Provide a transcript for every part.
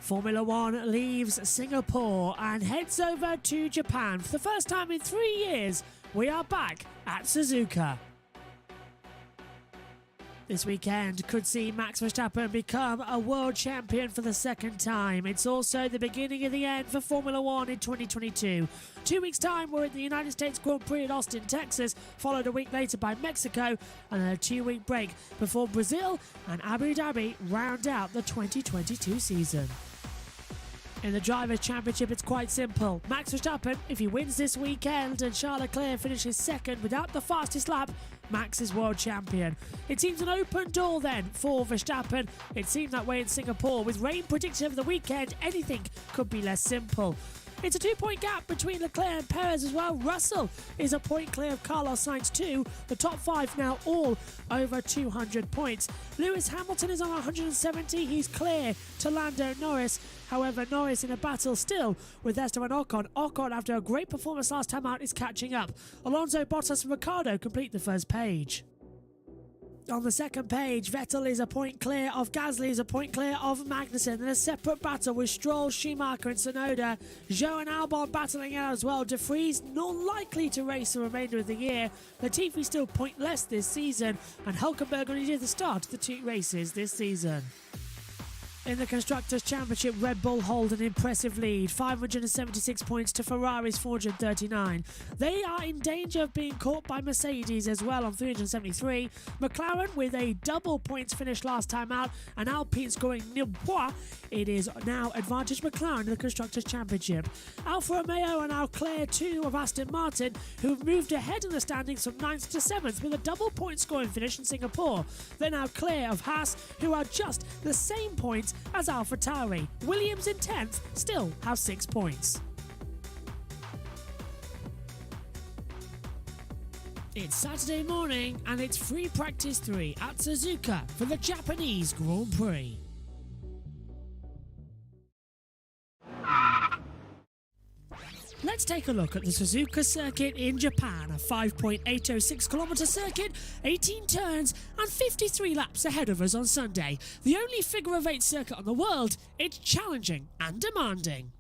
Formula One leaves Singapore and heads over to Japan. For the first time in 3 years, we are back at Suzuka. This weekend could see Max Verstappen become a world champion for the second time. It's also the beginning of the end for Formula One in 2022. 2 weeks' time, we're at the United States Grand Prix at Austin, Texas, followed a week later by Mexico, and then a 2-week break before Brazil and Abu Dhabi round out the 2022 season. In the Drivers' Championship, it's quite simple. Max Verstappen, if he wins this weekend and Charles Leclerc finishes second without the fastest lap, Max is world champion. It seems an open door then for Verstappen. It seemed that way in Singapore. With rain predicted over the weekend, anything could be less simple. It's a 2-point gap between Leclerc and Perez as well. Russell is a point clear of Carlos Sainz too. The top 5 now all over 200 points. Lewis Hamilton is on 170. He's clear to Lando Norris. However, Norris in a battle still with Esteban Ocon. Ocon, after a great performance last time out, is catching up. Alonso, Bottas and Ricciardo complete the first page. On the second page, Vettel is a point clear of Gasly, is a point clear of Magnussen. In a separate battle with Stroll, Schumacher and Tsunoda. Zhou and Albon battling out as well. De Vries not likely to race the remainder of the year. Latifi still pointless this season. And Hülkenberg only did the start of the 2 races this season. In the Constructors' Championship, Red Bull hold an impressive lead, 576 points to Ferrari's 439. They are in danger of being caught by Mercedes as well on 373. McLaren with a double points finish last time out, and Alpine scoring nil points. It is now advantage McLaren in the Constructors' Championship. Alfa Romeo and Leclerc 2 of Aston Martin, who've moved ahead in the standings from 9th to 7th with a double point scoring finish in Singapore. They're now clear of Haas, who are just the same points as AlphaTauri. Williams in 10th still have 6 points. It's Saturday morning and it's free practice 3 at Suzuka for the Japanese Grand Prix. Let's take a look at the Suzuka circuit in Japan, a 5.806km circuit, 18 turns and 53 laps ahead of us on Sunday. The only figure-of-8 circuit on the world, it's challenging and demanding.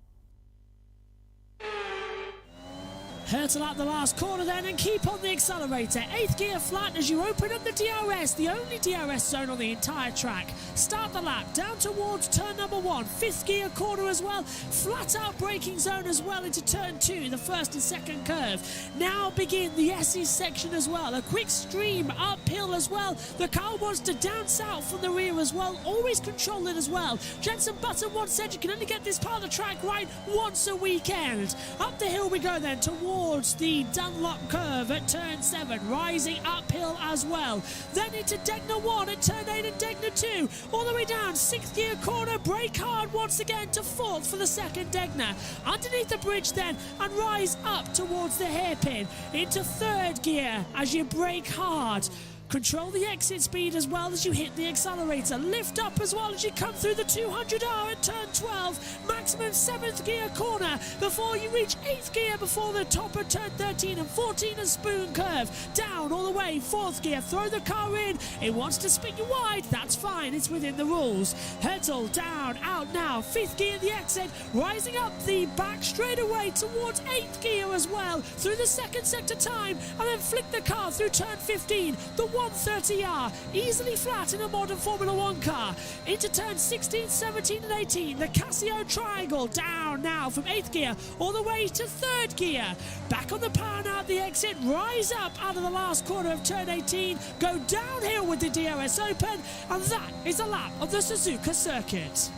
Hurtle out the last corner then and keep on the accelerator. 8th gear flat as you open up the DRS, the only DRS zone on the entire track. Start the lap down towards turn number 1. 5th gear corner as well. Flat out braking zone as well into turn 2, the first and second curve. Now begin the SE section as well. A quick stream uphill as well. The car wants to down south from the rear as well. Always control it as well. Jenson Button once said you can only get this part of the track right once a weekend. Up the hill we go then towards the Dunlop curve at turn 7, rising uphill as well. Then into Degner 1 at turn 8 and Degner 2. All the way down, 6th gear corner, brake hard once again to 4th for the second Degner. Underneath the bridge then, and rise up towards the hairpin. Into 3rd gear as you brake hard. Control the exit speed as well as you hit the accelerator. Lift up as well as you come through the 200R at turn 12. Maximum 7th gear corner before you reach 8th gear before the top of turn 13 and 14 and spoon curve. Down all the way, 4th gear. Throw the car in. It wants to spin you wide. That's fine. It's within the rules. Hurtle down, out now. 5th gear the exit. Rising up the back straightaway towards 8th gear as well. Through the second sector time and then flick the car through turn 15. The 130R, easily flat in a modern Formula One car. Into turns 16, 17 and 18, the Casio triangle, down now from 8th gear all the way to 3rd gear. Back on the power now at the exit, rise up out of the last corner of turn 18, go downhill with the DRS open, and that is a lap of the Suzuka circuit.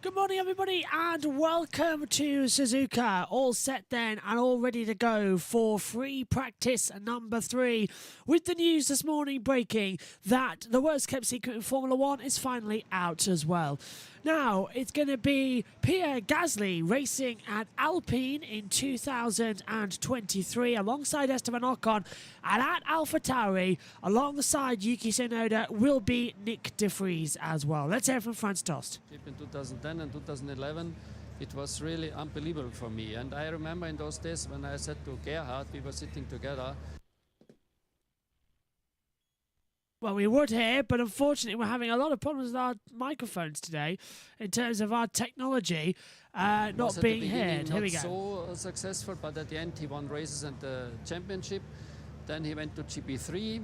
Good morning everybody and welcome to Suzuka. All set then and all ready to go for free practice number 3, with the news this morning breaking that the worst kept secret in Formula 1 is finally out as well. Now, it's going to be Pierre Gasly racing at Alpine in 2023 alongside Esteban Ocon, and at AlphaTauri alongside Yuki Tsunoda will be Nick De Vries as well. Let's hear from Franz Tost. In 2010 and 2011, It was really unbelievable for me. And I remember in those days when I said to Gerhard, we were sitting together. Well, we would hear, but unfortunately we're having a lot of problems with our microphones today in terms of our technology not being heard. Here we go. So successful, but at the end he won races and the championship. Then he went to GP3.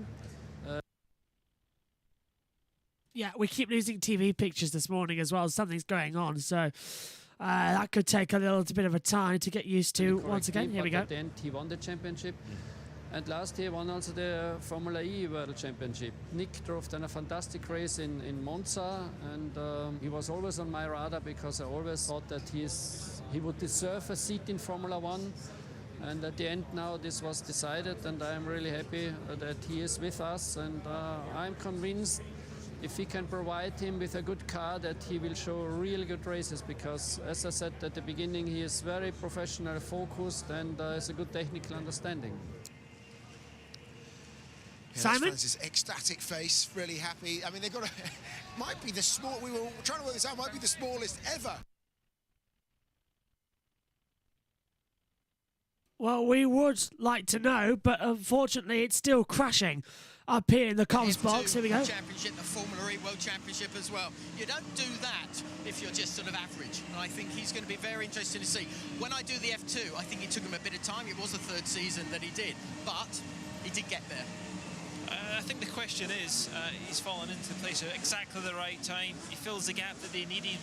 Yeah, we keep losing TV pictures this morning as well. Something's going on, so that could take a little bit of a time to get used to. Once again, here we go. At the end he won the championship. And last year won also the Formula E World Championship. Nick drove then a fantastic race in Monza, and he was always on my radar because I always thought that he would deserve a seat in Formula One. And at the end now this was decided, and I'm really happy that he is with us, and I'm convinced if we can provide him with a good car that he will show really good races, because as I said at the beginning, he is very professional, focused, and has a good technical understanding. Yeah, Simon? Francis' ecstatic face, really happy. I mean, they've got might be the small. We were trying to work this out. Might be the smallest ever. Well, we would like to know, but unfortunately it's still crashing up here in the comms box. Here we go. Championship, the Formula E World Championship as well. You don't do that if you're just sort of average. And I think he's going to be very interesting to see. When I do the F2, I think it took him a bit of time. It was the third season that he did, but he did get there. I think the question is, he's fallen into place at exactly the right time. He fills the gap that they needed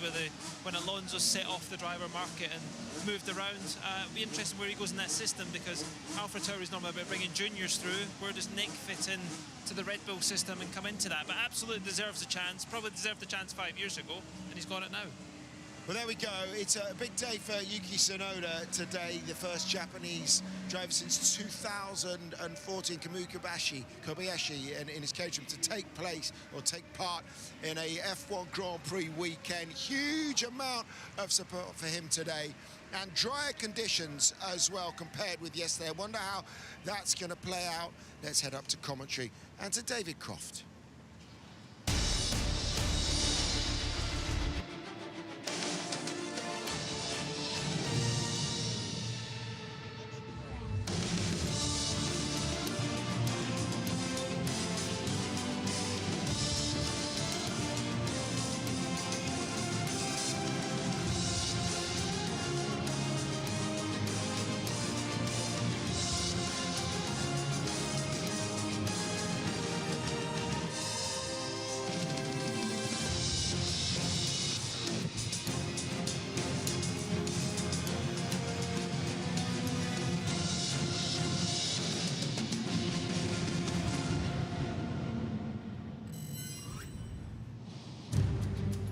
when Alonso set off the driver market and moved around. It'll be interesting where he goes in that system, because AlphaTauri is normally about bringing juniors through. Where does Nick fit in to the Red Bull system and come into that? But absolutely deserves a chance. Probably deserved the chance 5 years ago, and he's got it now. Well, there we go. It's a big day for Yuki Tsunoda today, the first Japanese driver since 2014, Kobayashi in his Caterham, to take part in a F1 Grand Prix weekend. Huge amount of support for him today, and drier conditions as well compared with yesterday. I wonder how that's going to play out. Let's head up to commentary and to David Croft.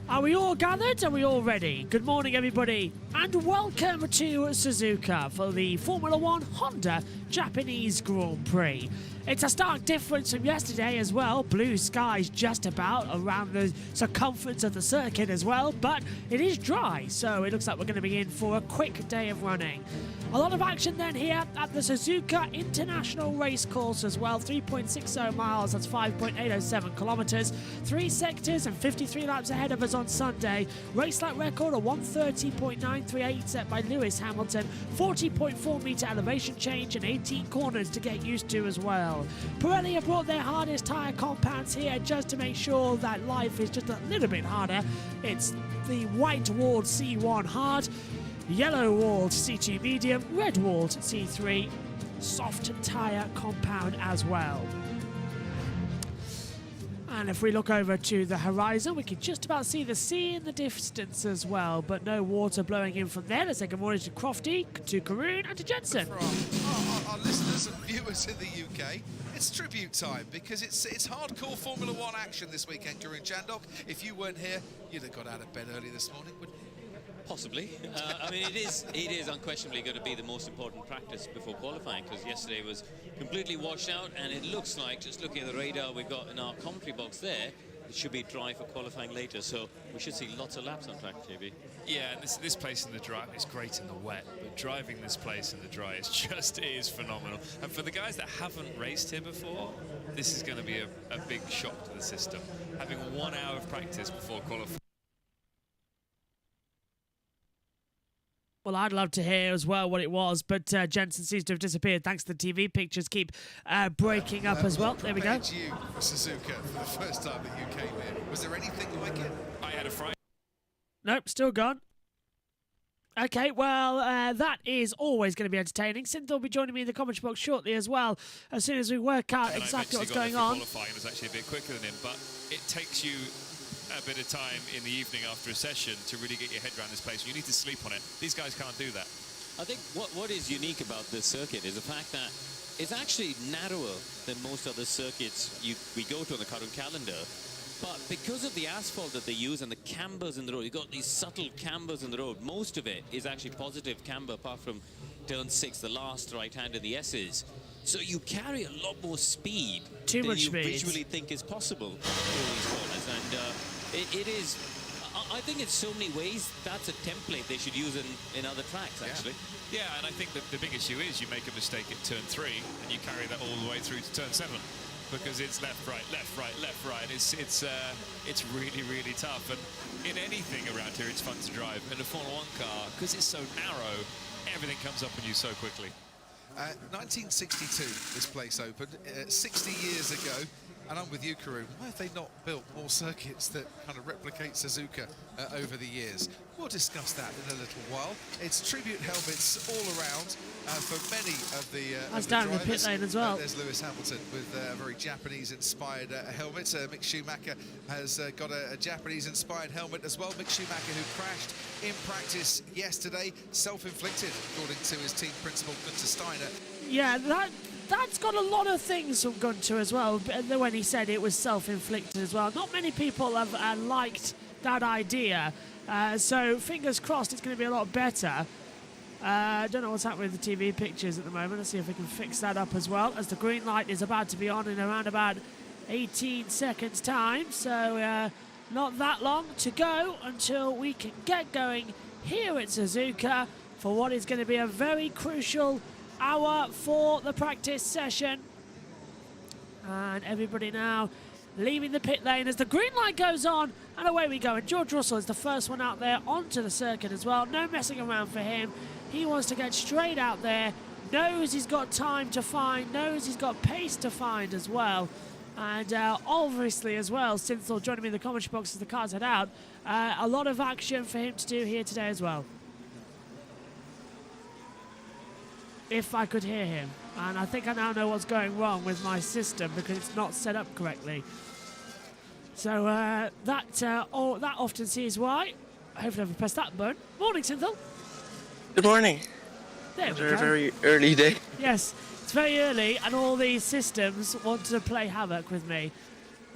Are we all gathered? Are we all ready? Good morning, everybody, and welcome to Suzuka for the Formula One Honda Japanese Grand Prix. It's a stark difference from yesterday as well. Blue skies just about around the circumference of the circuit as well, but it is dry, so it looks like we're going to be in for a quick day of running. A lot of action then here at the Suzuka International Racecourse as well. 3.60 miles, that's 5.807 kilometres. 3 sectors and 53 laps ahead of us on Sunday. Race lap record of 130.938 set by Lewis Hamilton. 40.4 metre elevation change and 18 corners to get used to as well. Pirelli have brought their hardest tyre compounds here just to make sure that life is just a little bit harder. It's the white-walled C1 hard, yellow-walled C2 medium, red-walled C3 soft tyre compound as well. And if we look over to the horizon, we can just about see the sea in the distance as well, but no water blowing in from there. Let's say good morning to Crofty, to Karoon, and to Jensen. For our listeners and viewers in the UK, it's tribute time, because it's hardcore Formula One action this weekend, Karoon Chandok. If you weren't here, you'd have got out of bed early this morning, wouldn't you? Possibly. I mean, it is unquestionably going to be the most important practice before qualifying, because yesterday was completely washed out, and it looks like, just looking at the radar we've got in our commentary box there, it should be dry for qualifying later, so we should see lots of laps on track, JB. Yeah, and this place in the dry is great in the wet, but driving this place in the dry is phenomenal. And for the guys that haven't raced here before, this is going to be a big shock to the system. Having 1 hour of practice before qualifying. Well, I'd love to hear as well what it was, but Jensen seems to have disappeared thanks to the TV pictures keep breaking up as well. There we go. What you for Suzuka for the first time that you came here? Was there anything like it? I had a fright. Nope, still gone. Okay, well, that is always going to be entertaining. Cynthia will be joining me in the comments box shortly as well, as soon as we work out exactly what's going on. Qualifying was actually a bit quicker than him, but it takes you a bit of time in the evening after a session to really get your head around this place. You need to sleep on it. These guys can't do that. I think what is unique about this circuit is the fact that it's actually narrower than most other circuits we go to on the current calendar. But because of the asphalt that they use and the cambers in the road, you've got these subtle cambers in the road. Most of it is actually positive camber, apart from turn 6, the last right-hand in the S's. So you carry a lot more speed than you visually think is possible in all these corners. And it is, I think in so many ways, that's a template they should use in other tracks, actually. Yeah, and I think that the big issue is you make a mistake at turn 3 and you carry that all the way through to turn 7. Because it's left, right, left, right, left, right. It's really, really tough. And in anything around here, it's fun to drive. In a Formula 1 car, because it's so narrow, everything comes up on you so quickly. 1962, this place opened, 60 years ago. And I'm with you, Karun. Why have they not built more circuits that kind of replicate Suzuka over the years? We'll discuss that in a little while. It's tribute helmets all around for many of the That's down in the pit lane as well. There's Lewis Hamilton with a very Japanese-inspired helmet. Mick Schumacher has got a Japanese-inspired helmet as well. Mick Schumacher, who crashed in practice yesterday, self-inflicted, according to his team principal, Gunther Steiner. Yeah, that's got a lot of things from Gunter as well, when he said it was self-inflicted as well. Not many people have liked that idea, so fingers crossed it's going to be a lot better. I don't know what's happening with the TV pictures at the moment. Let's see if we can fix that up as well, as the green light is about to be on in around about 18 seconds time, so not that long to go until we can get going here at Suzuka for what is going to be a very crucial hour for the practice session. And everybody now leaving the pit lane as the green light goes on, and away we go. And George Russell is the first one out there onto the circuit as well. No messing around for him. He wants to get straight out there, knows he's got time to find, knows he's got pace to find as well. And obviously as well, Synthol joining me in the commentary box as the cars head out. A lot of action for him to do here today as well. If I could hear him. And I think I now know what's going wrong with my system because it's not set up correctly. So that often sees why. Hopefully I've pressed that button. Morning, Synthol. Good morning. There we go. It's a very early day. Yes, it's very early and all these systems want to play havoc with me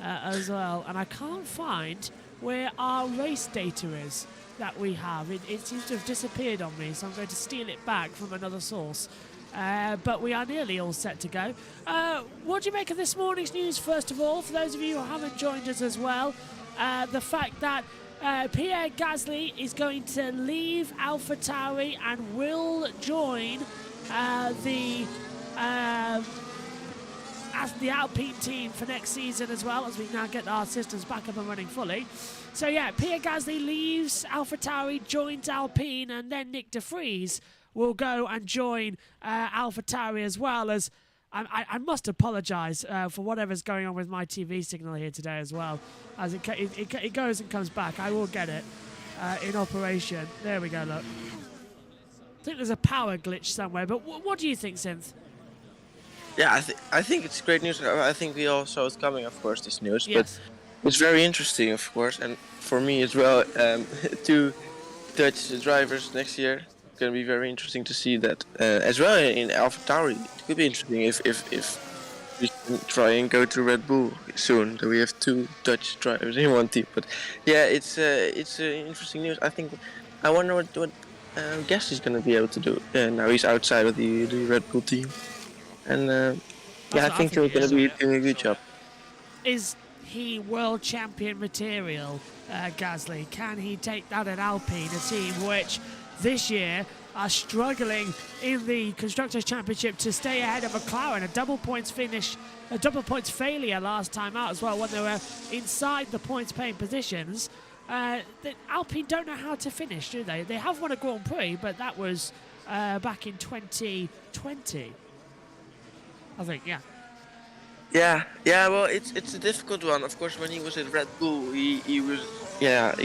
as well. And I can't find where our race data is that we have. It seems to have disappeared on me, so I'm going to steal it back from another source. But we are nearly all set to go. What do you make of this morning's news, first of all, for those of you who haven't joined us as well? The fact that Pierre Gasly is going to leave AlphaTauri and will join the Alpine team for next season as well, as we now get our systems back up and running fully. So yeah, Pierre Gasly leaves AlphaTauri, joins Alpine, and then Nick de Vries will go and join AlphaTauri as well. As I must apologise for whatever's going on with my TV signal here today as well. As it goes and comes back, I will get it in operation. There we go, look. I think there's a power glitch somewhere, but what do you think, Synth? Yeah, I think it's great news. I think we all saw it coming, of course, this news. Yes. But it's very interesting, of course, and for me as well. 2 Dutch drivers next year. It's going to be very interesting to see that as well in AlphaTauri. It could be interesting if we can try and go to Red Bull soon. That we have 2 Dutch drivers in one team. But yeah, it's interesting news. I wonder what Gasly's going to be able to do. Now he's outside of the Red Bull team. And I think they're going to be doing a good job. Is he world champion material, Gasly? Can he take that at Alpine, a team which this year are struggling in the Constructors' Championship to stay ahead of McLaren? A double points failure last time out as well, when they were inside the points paying positions. that Alpine don't know how to finish, do they? They have won a Grand Prix, but that was back in 2020. I think, yeah. Yeah. Well, it's a difficult one. Of course, when he was at Red Bull, he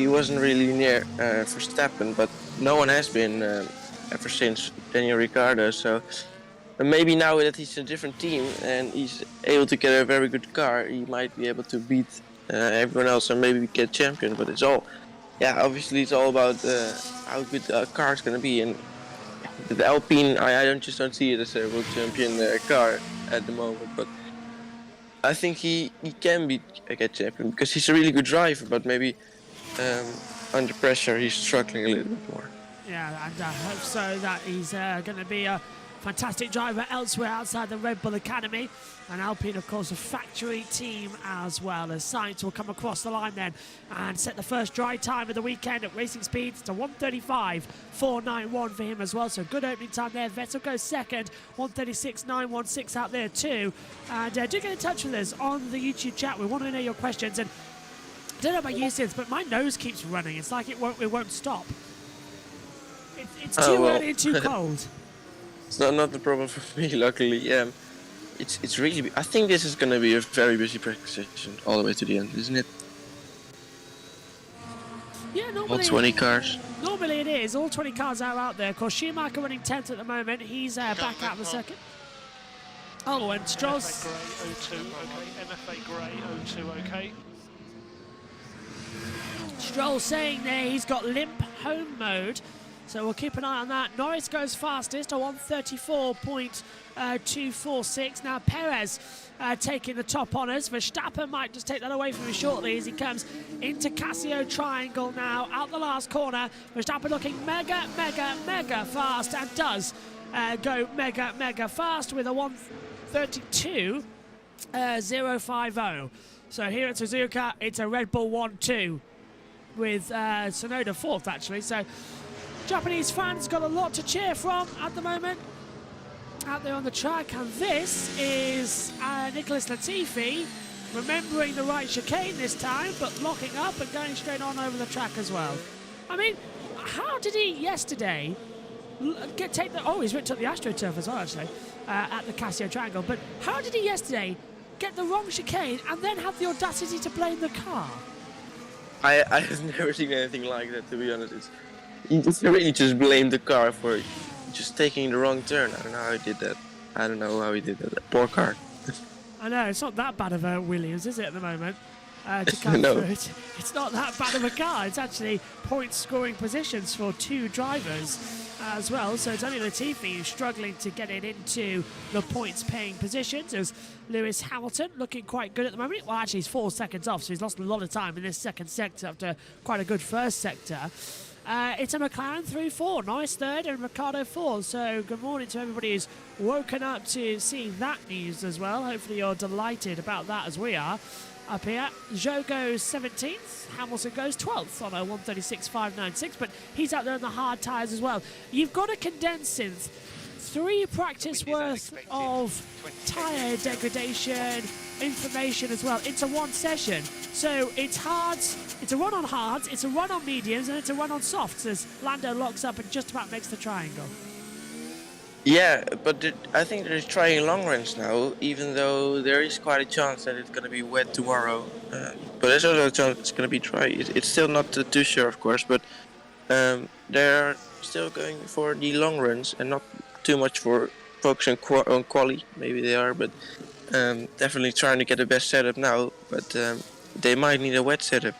wasn't really near Verstappen, but no one has been ever since Daniel Ricciardo. So maybe now that he's in a different team and he's able to get a very good car, he might be able to beat everyone else and maybe get champion. But obviously it's all about how good the car is going to be. And the Alpine, I don't see it as a world champion car at the moment, but I think he can get champion because he's a really good driver, but maybe under pressure he's struggling a little bit more. Yeah, and I hope so that he's going to be a fantastic driver elsewhere outside the Red Bull Academy. And Alpine, of course, a factory team as well, as Sainz will come across the line then and set the first dry time of the weekend at racing speeds to 1:35.491 for him as well. So good opening time there. Vettel goes second, 1:36.916 out there too. And do get in touch with us on the YouTube chat. We want to know your questions. And I don't know about you, Sid, but my nose keeps running. It's like it won't stop. It's too early and too cold. It's not the problem for me, luckily. It's really. I think this is going to be a very busy practice session all the way to the end, isn't it? Yeah, normally. All 20 cars. Normally it is. All 20 cars are out there. Of course, Schumacher running 10th at the moment. He's back out of the circuit. Oh, and Stroll's. MFA Grey 02, okay. MFA Grey 02, okay. Stroll saying there he's got limp home mode. So we'll keep an eye on that. Norris goes fastest to 1:34.246. Now Perez taking the top honours. Verstappen might just take that away from him shortly as he comes into Casio Triangle now. Out the last corner. Verstappen looking mega fast and does go mega fast with a 1:32.050. So here at Suzuka, it's a Red Bull 1-2 with Tsunoda fourth actually. So Japanese fans got a lot to cheer from at the moment out there on the track, and this is Nicholas Latifi remembering the right chicane this time, but locking up and going straight on over the track as well. I mean, how did he yesterday take the... Oh, he's took the AstroTurf as well, actually, at the Casio Triangle, but how did he yesterday get the wrong chicane and then have the audacity to blame the car? I have never seen anything like that, to be honest. He really just blamed the car for just taking the wrong turn. I don't know how he did that. Poor car. I know, it's not that bad of a Williams, is it, at the moment? To come No. through. It's not that bad of a car. It's actually point-scoring positions for two drivers as well. So it's only Latifi who's struggling to get it into the points-paying positions. There's Lewis Hamilton looking quite good at the moment. Well, actually, he's 4 seconds off, so he's lost a lot of time in this second sector after quite a good first sector. It's a McLaren 3-4, Norris third and Ricciardo fourth. So good morning to everybody who's woken up to seeing that news as well. Hopefully you're delighted about that as we are up here. Zhou goes 17th, Hamilton goes 12th on a 1:36.596, but he's out there on the hard tyres as well. You've got to condense Synth 3 practice worth of tyre degradation information as well into one session. So it's hards, it's a run on hards, it's a run on mediums, and it's a run on softs as Lando locks up and just about makes the triangle. Yeah, but I think they're trying long runs now, even though there is quite a chance that it's going to be wet tomorrow. But there's also a chance it's going to be dry. It's still not too sure, of course, but they're still going for the long runs and not too much for focusing on quali. Maybe they are, but definitely trying to get the best setup now. But they might need a wet setup.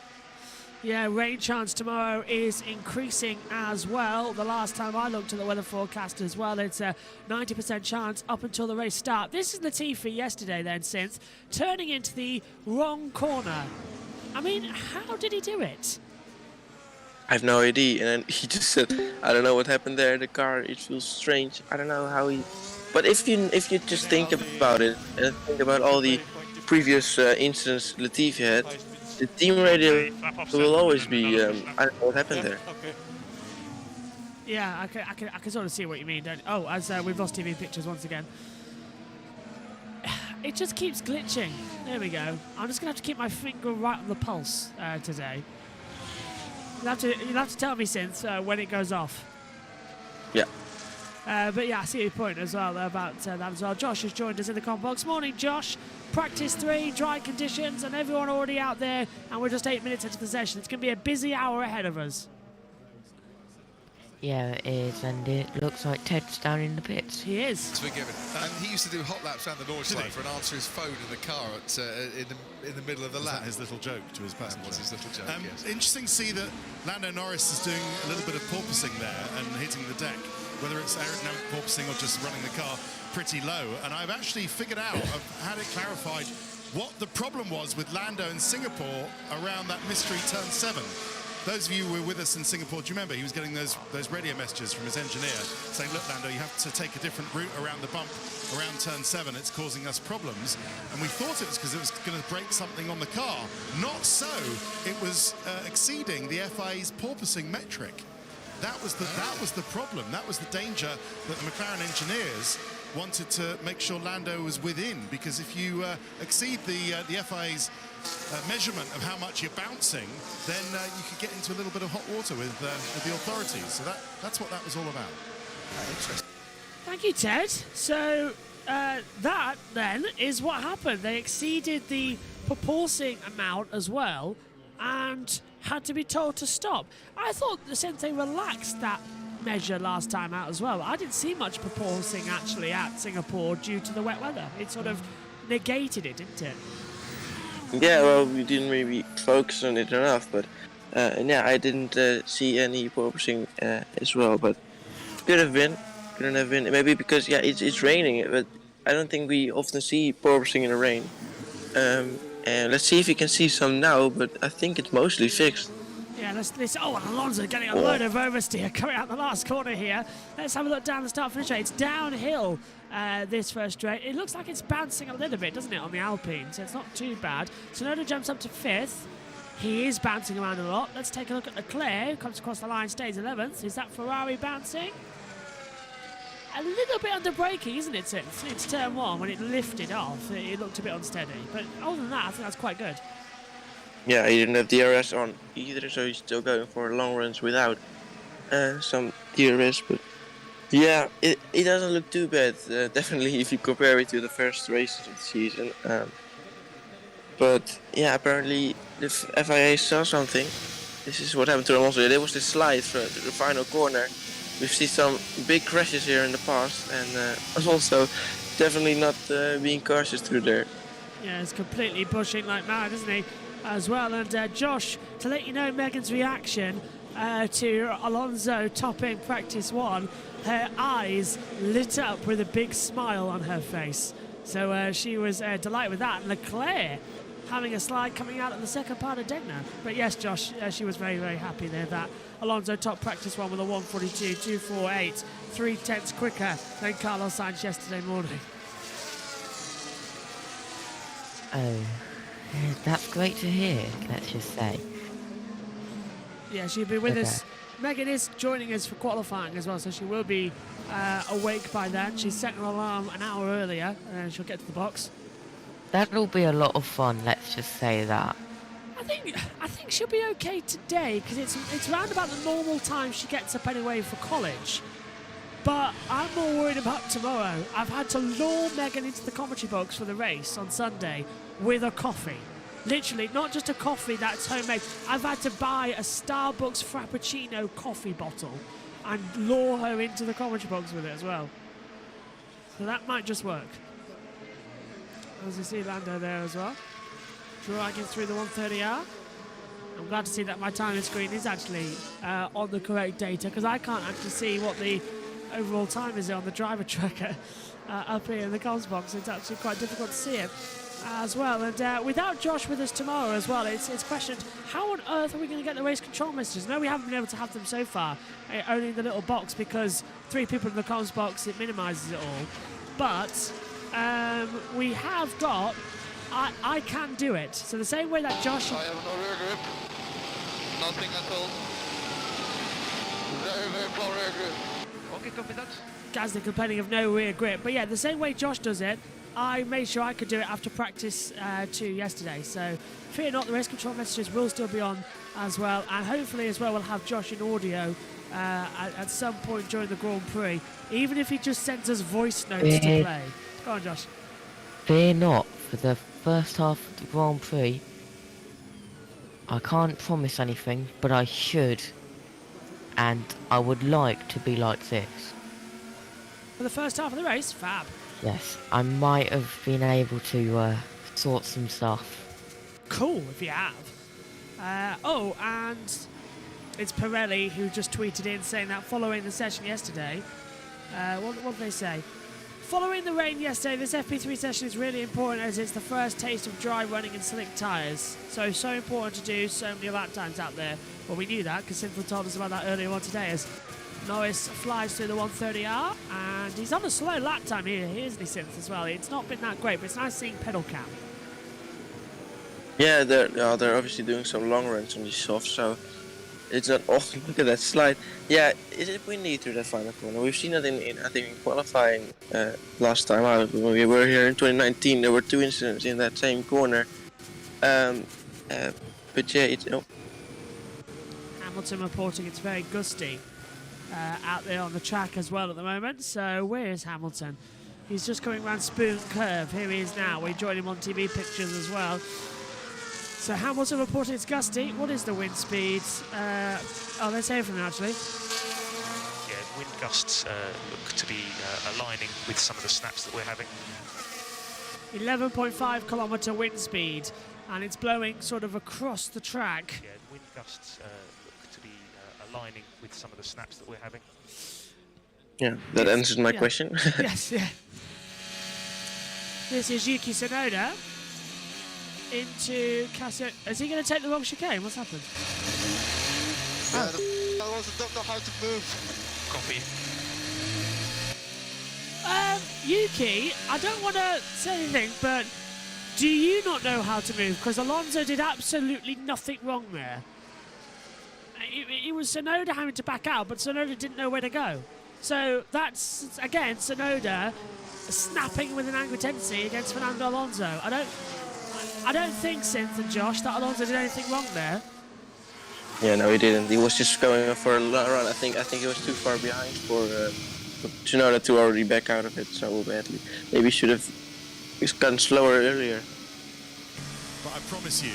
Yeah, rain chance tomorrow is increasing as well. The last time I looked at the weather forecast as well, it's a 90% chance up until the race start. This is Latifi yesterday then, since turning into the wrong corner. I mean, how did he do it? I have no idea. And then he just said, I don't know what happened there. The car, it feels strange. I don't know how he... But if you just think about it and think about all the previous incidents Latifi had, the team radio will always be, I don't know what happened there. Yeah, I can sort of see what you mean. Oh, as we've lost TV pictures once again. It just keeps glitching. There we go. I'm just going to have to keep my finger right on the pulse today. You'll have to tell me, Synth, when it goes off. Yeah. But yeah, I see your point as well about that as well. Josh has joined us in the comp box. Morning, Josh. Practice 3, dry conditions, and everyone already out there, and we're just 8 minutes into the session. It's going to be a busy hour ahead of us. Yeah, it is, and it looks like Ted's down in the pits. He is. It's forgiven. And he used to do hot laps around the Nordschleife for and answer his phone in the car in the middle of the lap. His little joke to his passenger. That was his little joke, yes. Interesting to see that Lando Norris is doing a little bit of porpoising there and hitting the deck, whether it's aerodynamic porpoising or just running the car pretty low. And I've actually figured out, I've had it clarified, what the problem was with Lando in Singapore around that mystery turn 7. Those of you who were with us in Singapore, do you remember he was getting those radio messages from his engineer saying, look, Lando, you have to take a different route around the bump around turn 7. It's causing us problems. And we thought it was because it was going to break something on the car. Not so. It was exceeding the FIA's porpoising metric. That was the problem. That was the danger that the McLaren engineers wanted to make sure Lando was within, because if you exceed the FIA's measurement of how much you're bouncing, then you could get into a little bit of hot water with the authorities. So that's what that was all about. Interesting. Thank you, Ted. So that then is what happened. They exceeded the porpoising amount as well and had to be told to stop. I thought since they relaxed that measure last time out as well, I didn't see much porpoising actually at Singapore due to the wet weather. It sort of negated it, didn't it? Yeah, well, we didn't really focus on it enough, but yeah, I didn't see any porpoising as well, but couldn't have been, maybe because, yeah, it's raining, but I don't think we often see porpoising in the rain. And let's see if we can see some now, but I think it's mostly fixed. Yeah, let's oh, and Alonso getting a load of oversteer coming out the last corner here. Let's have a look down the start-finish straight. It's downhill this first straight. It looks like it's bouncing a little bit, doesn't it, on the Alpine, so it's not too bad. Tsunoda jumps up to 5th. He is bouncing around a lot. Let's take a look at Leclerc, who comes across the line, stays 11th. Is that Ferrari bouncing? A little bit under braking, isn't it, since it's turn 1 when it lifted off. It looked a bit unsteady, but other than that, I think that's quite good. Yeah, he didn't have DRS on either, so he's still going for long runs without some DRS. But yeah, it doesn't look too bad, definitely if you compare it to the first races of the season. But yeah, apparently the FIA saw something. This is what happened to Alonso. There was this slide for the final corner. We've seen some big crashes here in the past, and Alonso definitely not being cautious through there. Yeah, he's completely pushing like mad, isn't he? As well. And Josh, to let you know Megan's reaction to Alonso topping practice 1, her eyes lit up with a big smile on her face. So she was delighted with that. And Leclerc having a slide coming out at the second part of Degner. But yes, Josh, she was very, very happy there that Alonso top practice 1 with a 1:42.248, 0.3 quicker than Carlos Sainz yesterday morning. Oh, that's great to hear, let's just say. Yeah, she'll be with us. Megan is joining us for qualifying as well, so she will be awake by then. She's set her alarm an hour earlier, and she'll get to the box. That'll be a lot of fun, let's just say that. I think she'll be okay today, because it's round about the normal time she gets up anyway for college. But I'm more worried about tomorrow. I've had to lure Megan into the commentary box for the race on Sunday with a coffee. Literally, not just a coffee that's homemade. I've had to buy a Starbucks Frappuccino coffee bottle and lure her into the commentary box with it as well. So that might just work. As you see Lando there as well, dragging through the 1:30 hour. I'm glad to see that my timing screen is actually on the correct data, because I can't actually see what the overall time is on the driver tracker up here in the comms box. It's actually quite difficult to see it as well. And without Josh with us tomorrow as well, it's questioned how on earth are we going to get the race control messages? No, we haven't been able to have them so far, only in the little box, because 3 people in the comms box, it minimises it all. But we have got I can do it. So the same way that Josh... I have no rear grip. Nothing at all. Very, very poor rear grip. Okay, copy that. Gasly complaining of no rear grip. But yeah, the same way Josh does it, I made sure I could do it after practice 2 yesterday. So fear not, the race control messages will still be on as well. And hopefully as well we'll have Josh in audio at some point during the Grand Prix. Even if he just sends us voice notes to play. Go on, Josh. Fear not, for the first half of the Grand Prix, I can't promise anything, but I should. And I would like to be like this. For the first half of the race, fab. Yes, I might have been able to sort some stuff. Cool, if you have. And it's Pirelli who just tweeted in saying that following the session yesterday, what did they say? Following the rain yesterday, this FP3 session is really important as it's the first taste of dry running in slick tyres. So important to do so many lap times out there. Well, we knew that because Sinfield told us about that earlier on today as Norris flies through the 130R and he's on a slow lap time here, isn't he, Synth, as well? It's not been that great, but it's nice seeing pedal cam. Yeah, they're obviously doing some long runs on the soft, so it's not awful. Look at that slide. Yeah, is it windy through that final corner? We've seen it in I think in qualifying last time out when we were here in 2019. There were 2 incidents in that same corner. But yeah, it's Hamilton reporting it's very gusty out there on the track as well at the moment. So where is Hamilton? He's just coming around Spoon Curve. Here he is now. We join him on TV pictures as well. So Hamilton reporting it's gusty. What is the wind speed? Let's hear from him actually. Yeah, wind gusts look to be aligning with some of the snaps that we're having. 11.5 kilometre wind speed, and it's blowing sort of across the track. Yeah, wind gusts look to be aligning with some of the snaps that we're having. Yeah, that answers my question. Yes, yeah. This is Yuki Tsunoda into Casio. Is he going to take the wrong chicane? What's happened? I also don't know how to move. Copy. Yuki, I don't want to say anything, but do you not know how to move? Because Alonso did absolutely nothing wrong there. It was Tsunoda having to back out, but Tsunoda didn't know where to go. So that's, again, Tsunoda snapping with an angry tendency against Fernando Alonso. I don't think, Synth and Josh, that Alonso did anything wrong there. Yeah, no, he didn't. He was just going for a run. I think he was too far behind for Tsunoda to already back out of it so badly. Maybe should have gotten slower earlier. But I promise you,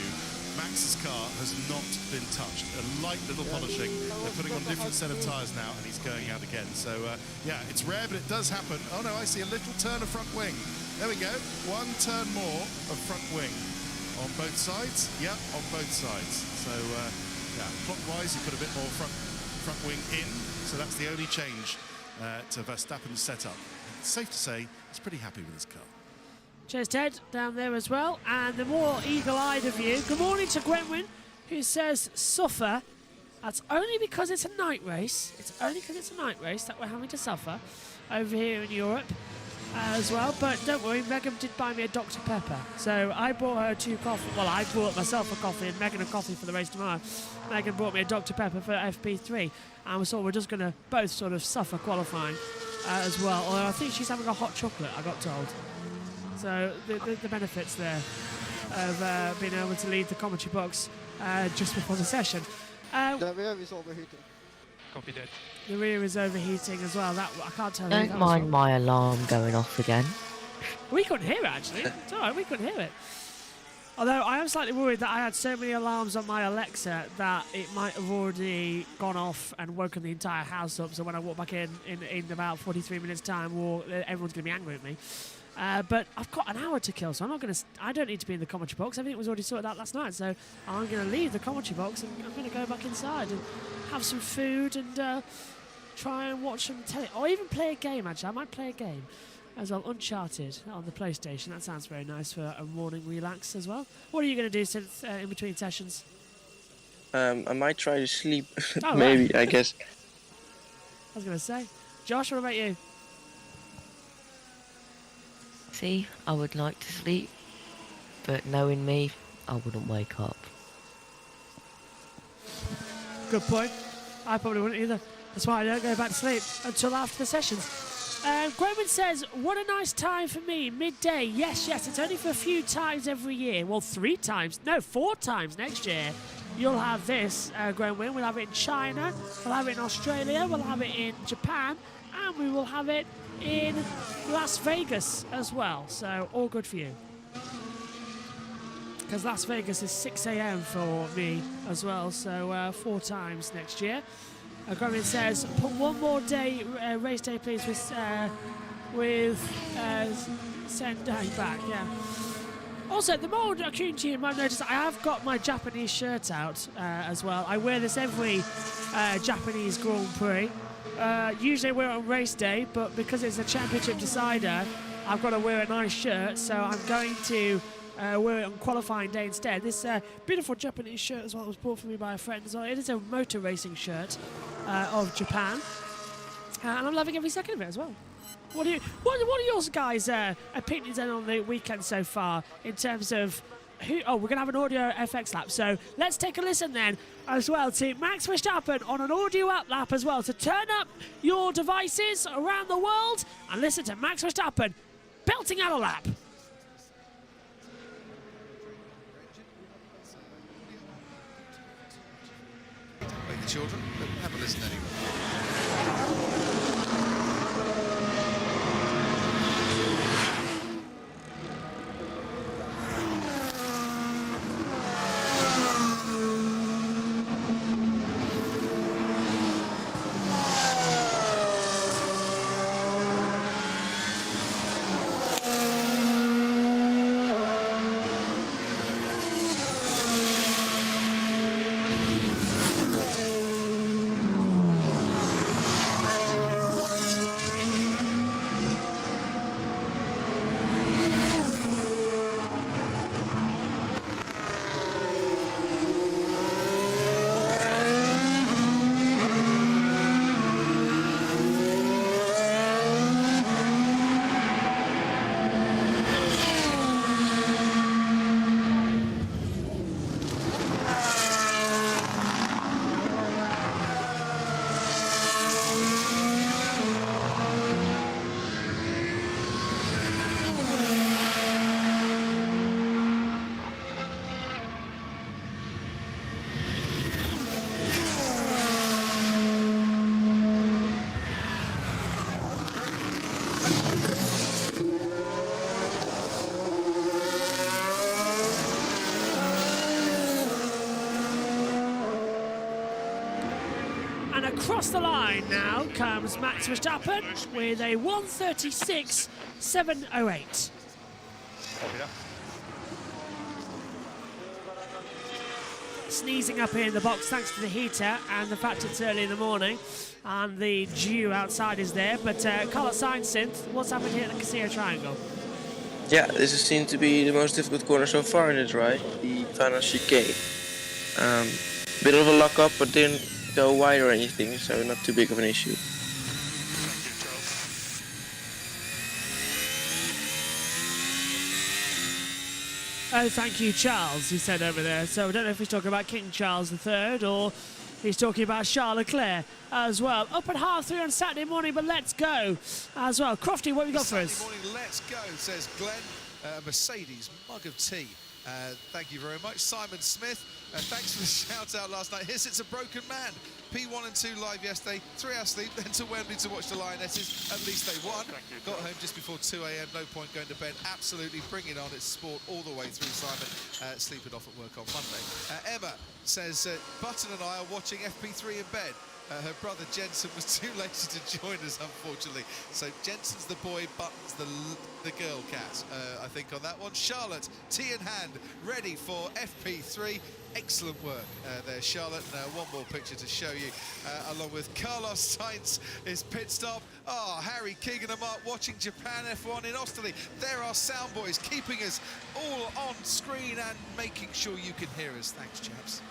Max's car has not been touched. A light little polishing. They're putting on a different set of tyres now, and he's going out again. So, yeah, it's rare, but it does happen. Oh, no, I see a little turn of front wing. There we go. 1 turn more of front wing. On both sides? Yeah, on both sides. So, yeah, clockwise, you put a bit more front wing in. So that's the only change to Verstappen's setup. It's safe to say he's pretty happy with his car. Cheers, Ted, down there as well. And the more eagle-eyed of you, good morning to Gwenwyn, who says, suffer. That's only because it's a night race. It's only because it's a night race that we're having to suffer over here in Europe as well. But don't worry, Megan did buy me a Dr. Pepper. So I bought her 2 coffee. Well, I bought myself a coffee and Megan a coffee for the race tomorrow. Megan bought me a Dr. Pepper for FP3. And we thought we're just going to both sort of suffer qualifying as well. Although I think she's having a hot chocolate, I got told. So the benefits there of being able to leave the commentary box just before the session. The rear is overheating. Copy that. The rear is overheating as well. That I can't tell you. Don't mind my alarm going off again. We couldn't hear it actually. It's alright, we couldn't hear it. Although I am slightly worried that I had so many alarms on my Alexa that it might have already gone off and woken the entire house up. So when I walk back in about 43 minutes time, everyone's going to be angry at me. But I've got an hour to kill, so I don't need to be in the commentary box. Everything was already sorted out last night, so I'm going to leave the commentary box and I'm going to go back inside and have some food and try and watch some telly, or even play a game. Actually, I might play a game as well. Uncharted on the PlayStation. That sounds very nice for a morning relax as well. What are you going to do since in between sessions? I might try to sleep. Oh, maybe, right. I guess. I was going to say, Josh, what about you? See, I would like to sleep, but knowing me, I wouldn't wake up. Good point. I probably wouldn't either. That's why I don't go back to sleep until after the sessions. Graham says, what a nice time for me, midday. Yes, it's only for a few times every year. Well, 4 times next year. You'll have this, Graham. We'll have it in China, we'll have it in Australia, we'll have it in Japan, and we will have it in Las Vegas as well. So, all good for you. Because Las Vegas is 6 a.m. for me as well, so 4 times next year. Graham says, put one more day, race day please, with Sendai back, yeah. Also, the more Akun team might notice I have got my Japanese shirt out as well. I wear this every Japanese Grand Prix. Usually I wear it on race day, but because it's a championship decider, I've got to wear a nice shirt, so I'm going to wear it on qualifying day instead. This beautiful Japanese shirt as well was bought for me by a friend as well. It is a motor racing shirt of Japan, and I'm loving every second of it as well. What are your guys' opinions on the weekend so far in terms of who? Oh, we're gonna have an audio FX lap, so let's take a listen then as well to Max Verstappen on an audio lap as well. So turn up your devices around the world and listen to Max Verstappen belting out a lap. Wake the children, but have a listen anyway. Across the line now comes Max Verstappen with a 1:36.708. Sneezing up here in the box thanks to the heater and the fact it's early in the morning and the dew outside is there. But Carlos Sainz, what's happened here at the Casino Triangle? Yeah, this is seen to be the most difficult corner so far in the dry, the final chicane. Bit of a lock up, but didn't go wide or anything, so not too big of an issue. Oh, thank you, Charles, he said over there. So I don't know if he's talking about King Charles III or he's talking about Charles Leclerc as well. Up at 3:30 on Saturday morning, but let's go as well. Crofty, what have you got for us? Saturday morning, let's go, says Glenn. Mercedes, mug of tea. Thank you very much. Simon Smith, thanks for the shout out last night. Here sits a broken man. P1 and 2 live yesterday, 3 hours sleep, then to Wembley to watch the Lionesses. At least they won. Got home just before 2 a.m. No point going to bed. Absolutely bring it on. It's sport all the way through, Simon. Sleeping off at work on Monday. Emma says, Button and I are watching FP3 in bed. Her brother Jensen was too lazy to join us, unfortunately. So Jensen's the boy, Button's the girl cat, I think, on that one. Charlotte, tea in hand, ready for FP3. Excellent work there, Charlotte. One more picture to show you, along with Carlos Sainz, his pit stop. Harry Keegan and Mark watching Japan F1 in Osterley. There are sound boys keeping us all on screen and making sure you can hear us. Thanks, chaps.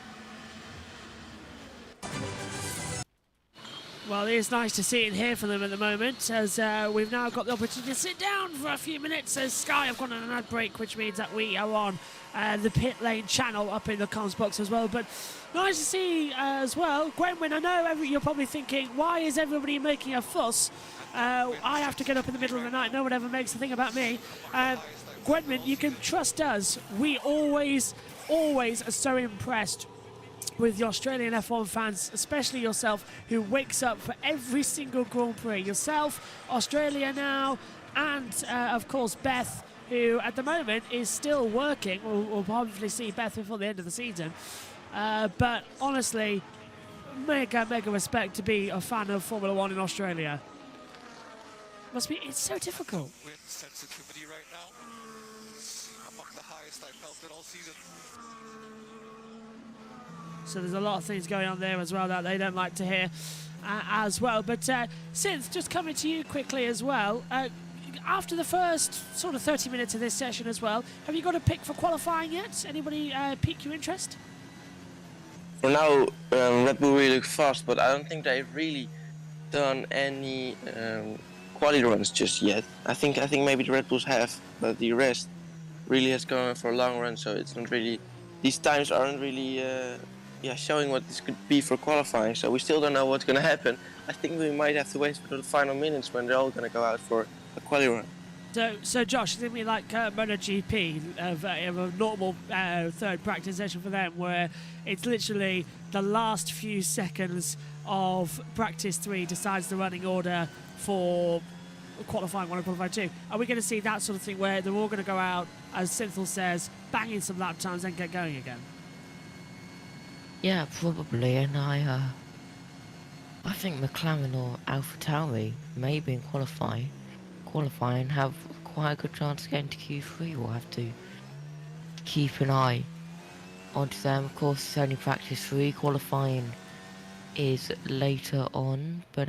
Well, it is nice to see and hear from them at the moment, as we've now got the opportunity to sit down for a few minutes. As Sky have gone on an ad break, which means that we are on the pit lane channel up in the comms box as well. But nice to see as well. Gwenwyn, I know you're probably thinking, why is everybody making a fuss? I have to get up in the middle of the night. No one ever makes a thing about me. Gwenwyn, you can trust us. We always are so impressed with the Australian F1 fans, especially yourself, who wakes up for every single Grand Prix. Yourself, Australia now, and of course Beth, who at the moment is still working. We'll probably see Beth before the end of the season. But honestly, mega respect to be a fan of Formula One in Australia. It's so difficult. Wind sensitivity right now, among the highest I've felt it all season. So there's a lot of things going on there as well that they don't like to hear as well. But Synth, just coming to you quickly as well. After the first sort of 30 minutes of this session as well, have you got a pick for qualifying yet? Anybody pique your interest? For now, Red Bull really look fast, but I don't think they've really done any quali runs just yet. I think maybe the Red Bulls have, but the rest really has gone for a long run, so it's not really. These times aren't really showing what this could be for qualifying. So we still don't know what's going to happen. I think we might have to wait for the final minutes when they're all going to go out for a quali run. So Josh, it's going to be like MotoGP of a normal third practice session for them, where it's literally the last few seconds of practice 3 decides the running order for qualifying 1 and qualifying 2. Are we going to see that sort of thing where they're all going to go out, as Synthel says, banging some lap times and get going again? Yeah, probably, and I think McLaren or AlphaTauri, maybe in qualifying have quite a good chance of getting to Q3. We'll have to keep an eye onto them. Of course, it's only practice 3. Qualifying is later on, but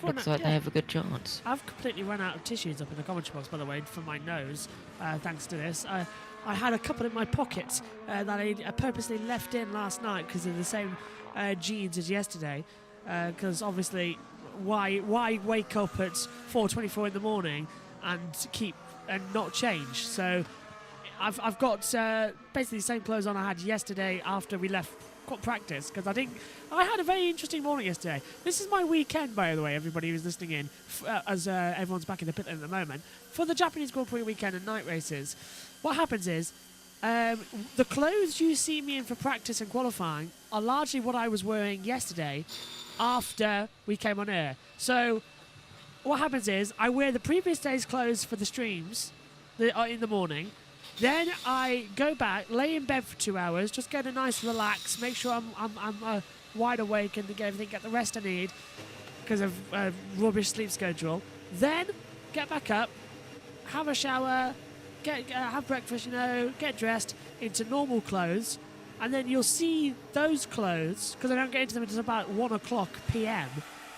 looks like they have a good chance. I've completely run out of tissues up in the commentary box, by the way, for my nose, thanks to this. I had a couple in my pocket that I purposely left in last night because they're the same jeans as yesterday. Because obviously, why wake up at 4:24 in the morning and not change? So I've got basically the same clothes on I had yesterday after we left practice, because I had a very interesting morning yesterday. This is my weekend, by the way, everybody who's listening in, as everyone's back in the pit lane at the moment, for the Japanese Grand Prix weekend and night races. What happens is, the clothes you see me in for practice and qualifying are largely what I was wearing yesterday after we came on air. So what happens is, I wear the previous day's clothes for the streams in the morning. Then I go back, lay in bed for 2 hours, just get a nice relax, make sure I'm wide awake and get the rest I need because of rubbish sleep schedule. Then get back up, have a shower, have breakfast, get dressed into normal clothes, and then you'll see those clothes, because I don't get into them until about 1 o'clock p.m.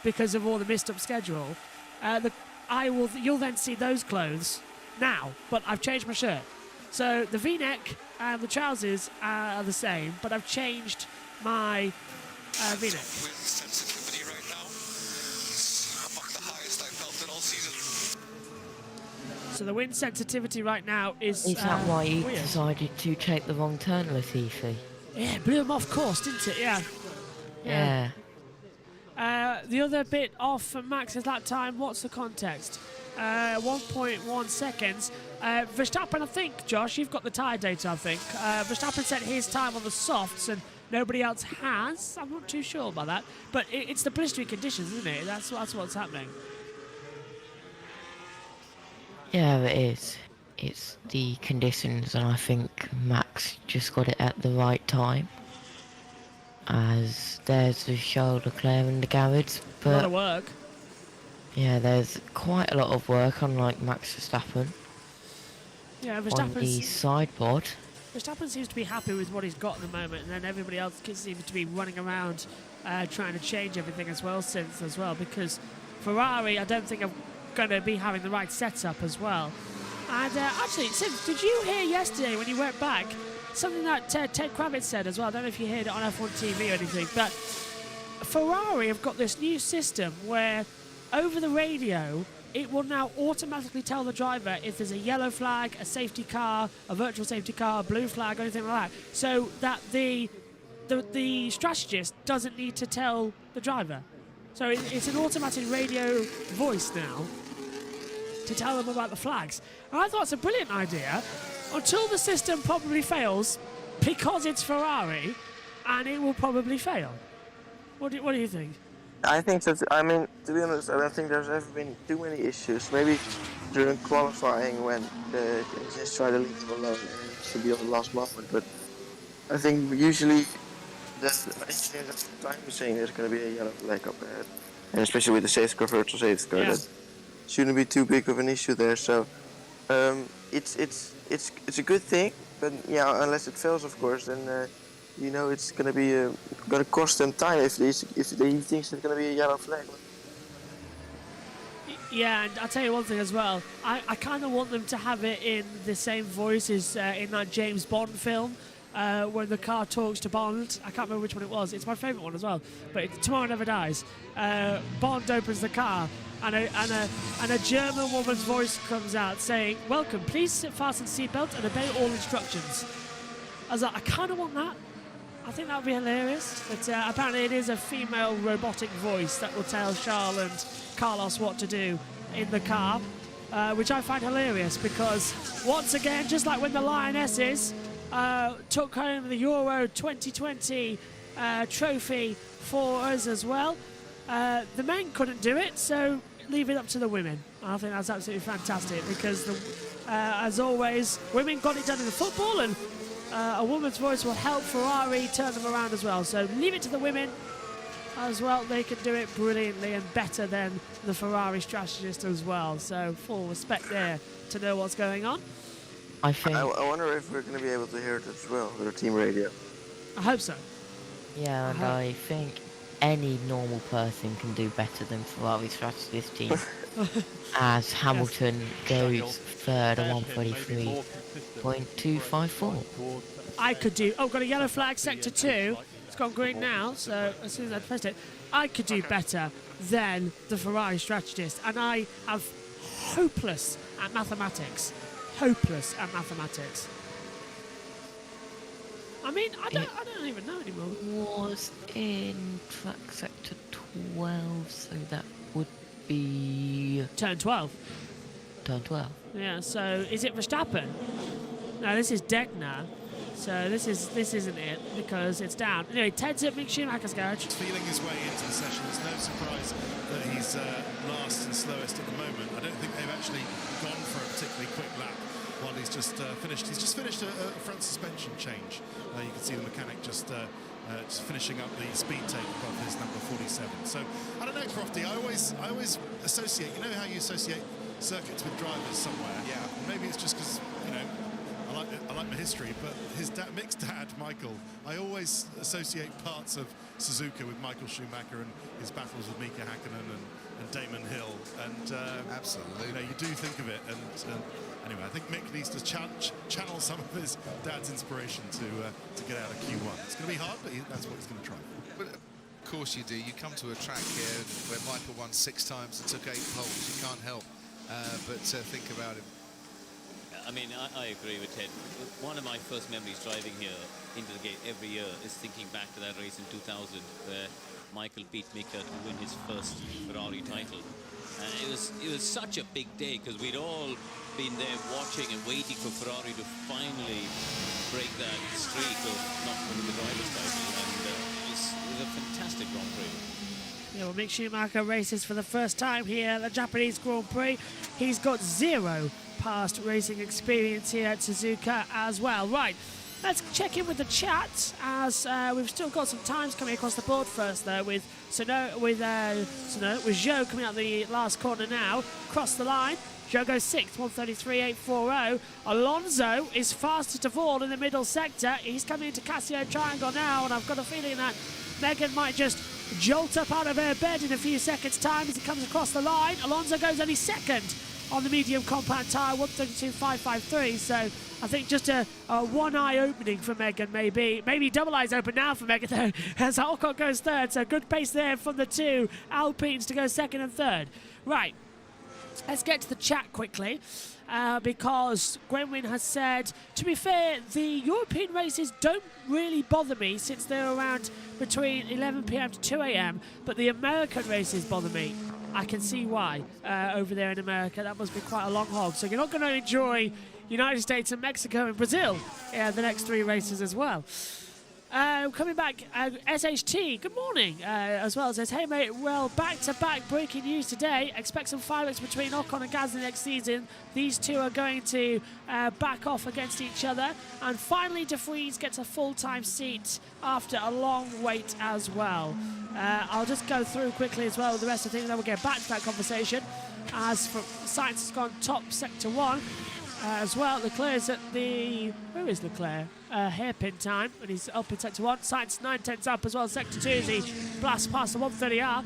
because of all the messed up schedule. You'll then see those clothes now, but I've changed my shirt. So the V-neck and the trousers are the same, but I've changed my V-neck. Wind sensitivity right now, among the highest I've felt it all season. So the wind sensitivity right now is Is that why you weird. decided to take the wrong turn, Latifi? Yeah, blew him off course, didn't it? Yeah. The other bit off from Max's lap time, what's the context? 1.1 seconds. Verstappen, I think, Josh, you've got the tyre data, I think. Verstappen set his time on the softs and nobody else has. I'm not too sure about that. But it's the blistering conditions, isn't it? That's what's happening. Yeah, it is. It's the conditions, and I think Max just got it at the right time. As there's the Charles Leclerc in the garage, but A lot of work. yeah, there's quite a lot of work, unlike Max Verstappen. Yeah, On the Verstappen's sideboard. Verstappen seems to be happy with what he's got at the moment, and then everybody else seems to be running around trying to change everything as well, because Ferrari, I don't think, are going to be having the right setup as well. And actually, Sims, did you hear yesterday when you went back something that Ted Kravitz said as well? I don't know if you heard it on F1 TV or anything, but Ferrari have got this new system where over the radio it will now automatically tell the driver if there's a yellow flag, a safety car, a virtual safety car, a blue flag, or anything like that, so that the strategist doesn't need to tell the driver. So it's an automatic radio voice now to tell them about the flags. And I thought it's a brilliant idea until the system probably fails because it's Ferrari, and it will probably fail. What do you think? I think that, I mean, to be honest, I don't think there's ever been too many issues. Maybe during qualifying when they just try to leave them alone and it should be on the last moment, but I think usually the engineers at the time were saying there's going to be a yellow flag up ahead, and especially with the safety car, virtual safety car, that shouldn't be too big of an issue there. So it's a good thing, but yeah, unless it fails, of course, then you know it's going to be going to cost them time if he thinks there's going to be a yellow flag. Yeah, and I'll tell you one thing as well. I kind of want them to have it in the same voice as in that James Bond film. When the car talks to Bond. I can't remember which one it was. It's my favourite one as well. But it's Tomorrow Never Dies. Bond opens the car and a German woman's voice comes out saying, "Welcome, please fasten seatbelt and obey all instructions." I was like, I kind of want that. I think that would be hilarious. But apparently it is a female robotic voice that will tell Charles and Carlos what to do in the car, which I find hilarious because, once again, just like when the Lionesses took home the Euro 2020 trophy for us as well, the men couldn't do it, so leave it up to the women. I think that's absolutely fantastic because, as always, women got it done in the football, and a woman's voice will help Ferrari turn them around as well. So leave it to the women as well. They can do it brilliantly and better than the Ferrari strategist as well. So full respect there to know what's going on. I think. I wonder if we're going to be able to hear it as well with our team radio. I hope so. Yeah, and I think any normal person can do better than Ferrari's strategist team. As Hamilton goes third at 1:33.254. I could do. Oh, got a yellow flag, sector 2. It's gone green now, so as soon as I pressed it, I could do better than the Ferrari strategist. And I am hopeless at mathematics. Hopeless at mathematics. I mean, I don't even know anymore. Was in track sector 12, so that would be turn 12. Turn 12. Yeah. So is it Verstappen? No, this is Degner. So this isn't it because it's down. Anyway, Ted's at Mick Schumacher's garage. Feeling his way into the session. It's no surprise that he's last and slowest at the moment. I don't think they've actually gone for a particularly quick lap while he's just finished. He's just finished a front suspension change. You can see the mechanic just finishing up the speed take of his number 47. So I don't know, Crofty. I always associate. You know how you associate circuits with drivers somewhere. Yeah. Maybe it's just because I like my history, but his Mick's dad, Michael, I always associate parts of Suzuka with Michael Schumacher and his battles with Mika Hakkinen and Damon Hill, and absolutely, you do think of it. And anyway, I think Mick needs to channel some of his dad's inspiration to get out of Q1. It's going to be hard, but that's what he's going to try. But of course you do. You come to a track here where Michael won 6 times and took 8 poles. You can't help but think about him. I mean, I agree with Ted. One of my first memories driving here into the gate every year is thinking back to that race in 2000 where Michael beat Mika to win his first Ferrari title. And it was such a big day because we'd all been there watching and waiting for Ferrari to finally break that streak of not winning the driver's title. And it was a fantastic Grand Prix. Yeah, well, Mick Schumacher races for the first time here at the Japanese Grand Prix. He's got 0 past racing experience here at Suzuka as well. Right, let's check in with the chat as we've still got some times coming across the board first though with Joe coming out the last corner now. Cross the line. Joe goes 6th, 1:33.840. Alonso is fastest of all in the middle sector. He's coming into Casio Triangle now, and I've got a feeling that Megan might just jolt up out of her bed in a few seconds' time as he comes across the line. Alonso goes only 2nd on the medium compound tyre, 132.553. So I think just a one-eye opening for Megan, maybe. Maybe double eyes open now for Megan, though, as Ocon goes third. So good pace there from the two Alpines to go second and third. Right, let's get to the chat quickly. Because Gwenwyn has said, to be fair, the European races don't really bother me since they're around between 11 p.m. to 2 a.m. But the American races bother me. I can see why over there in America. That must be quite a long hog. So you're not going to enjoy United States and Mexico and Brazil the next three races as well. Coming back, SHT, good morning, as well, says, hey mate, well, back-to-back breaking news today. Expect some fireworks between Ocon and Gasly next season. These two are going to back off against each other. And finally, De Vries gets a full-time seat after a long wait as well. I'll just go through quickly as well with the rest of the things, then we'll get back to that conversation. As for Sainz has gone top sector 1. As well, Leclerc is at the... Where is Leclerc? Hairpin time, and he's up in sector 1. Sainz 9/10 up as well. Sector 2 as he blasts past the 130R.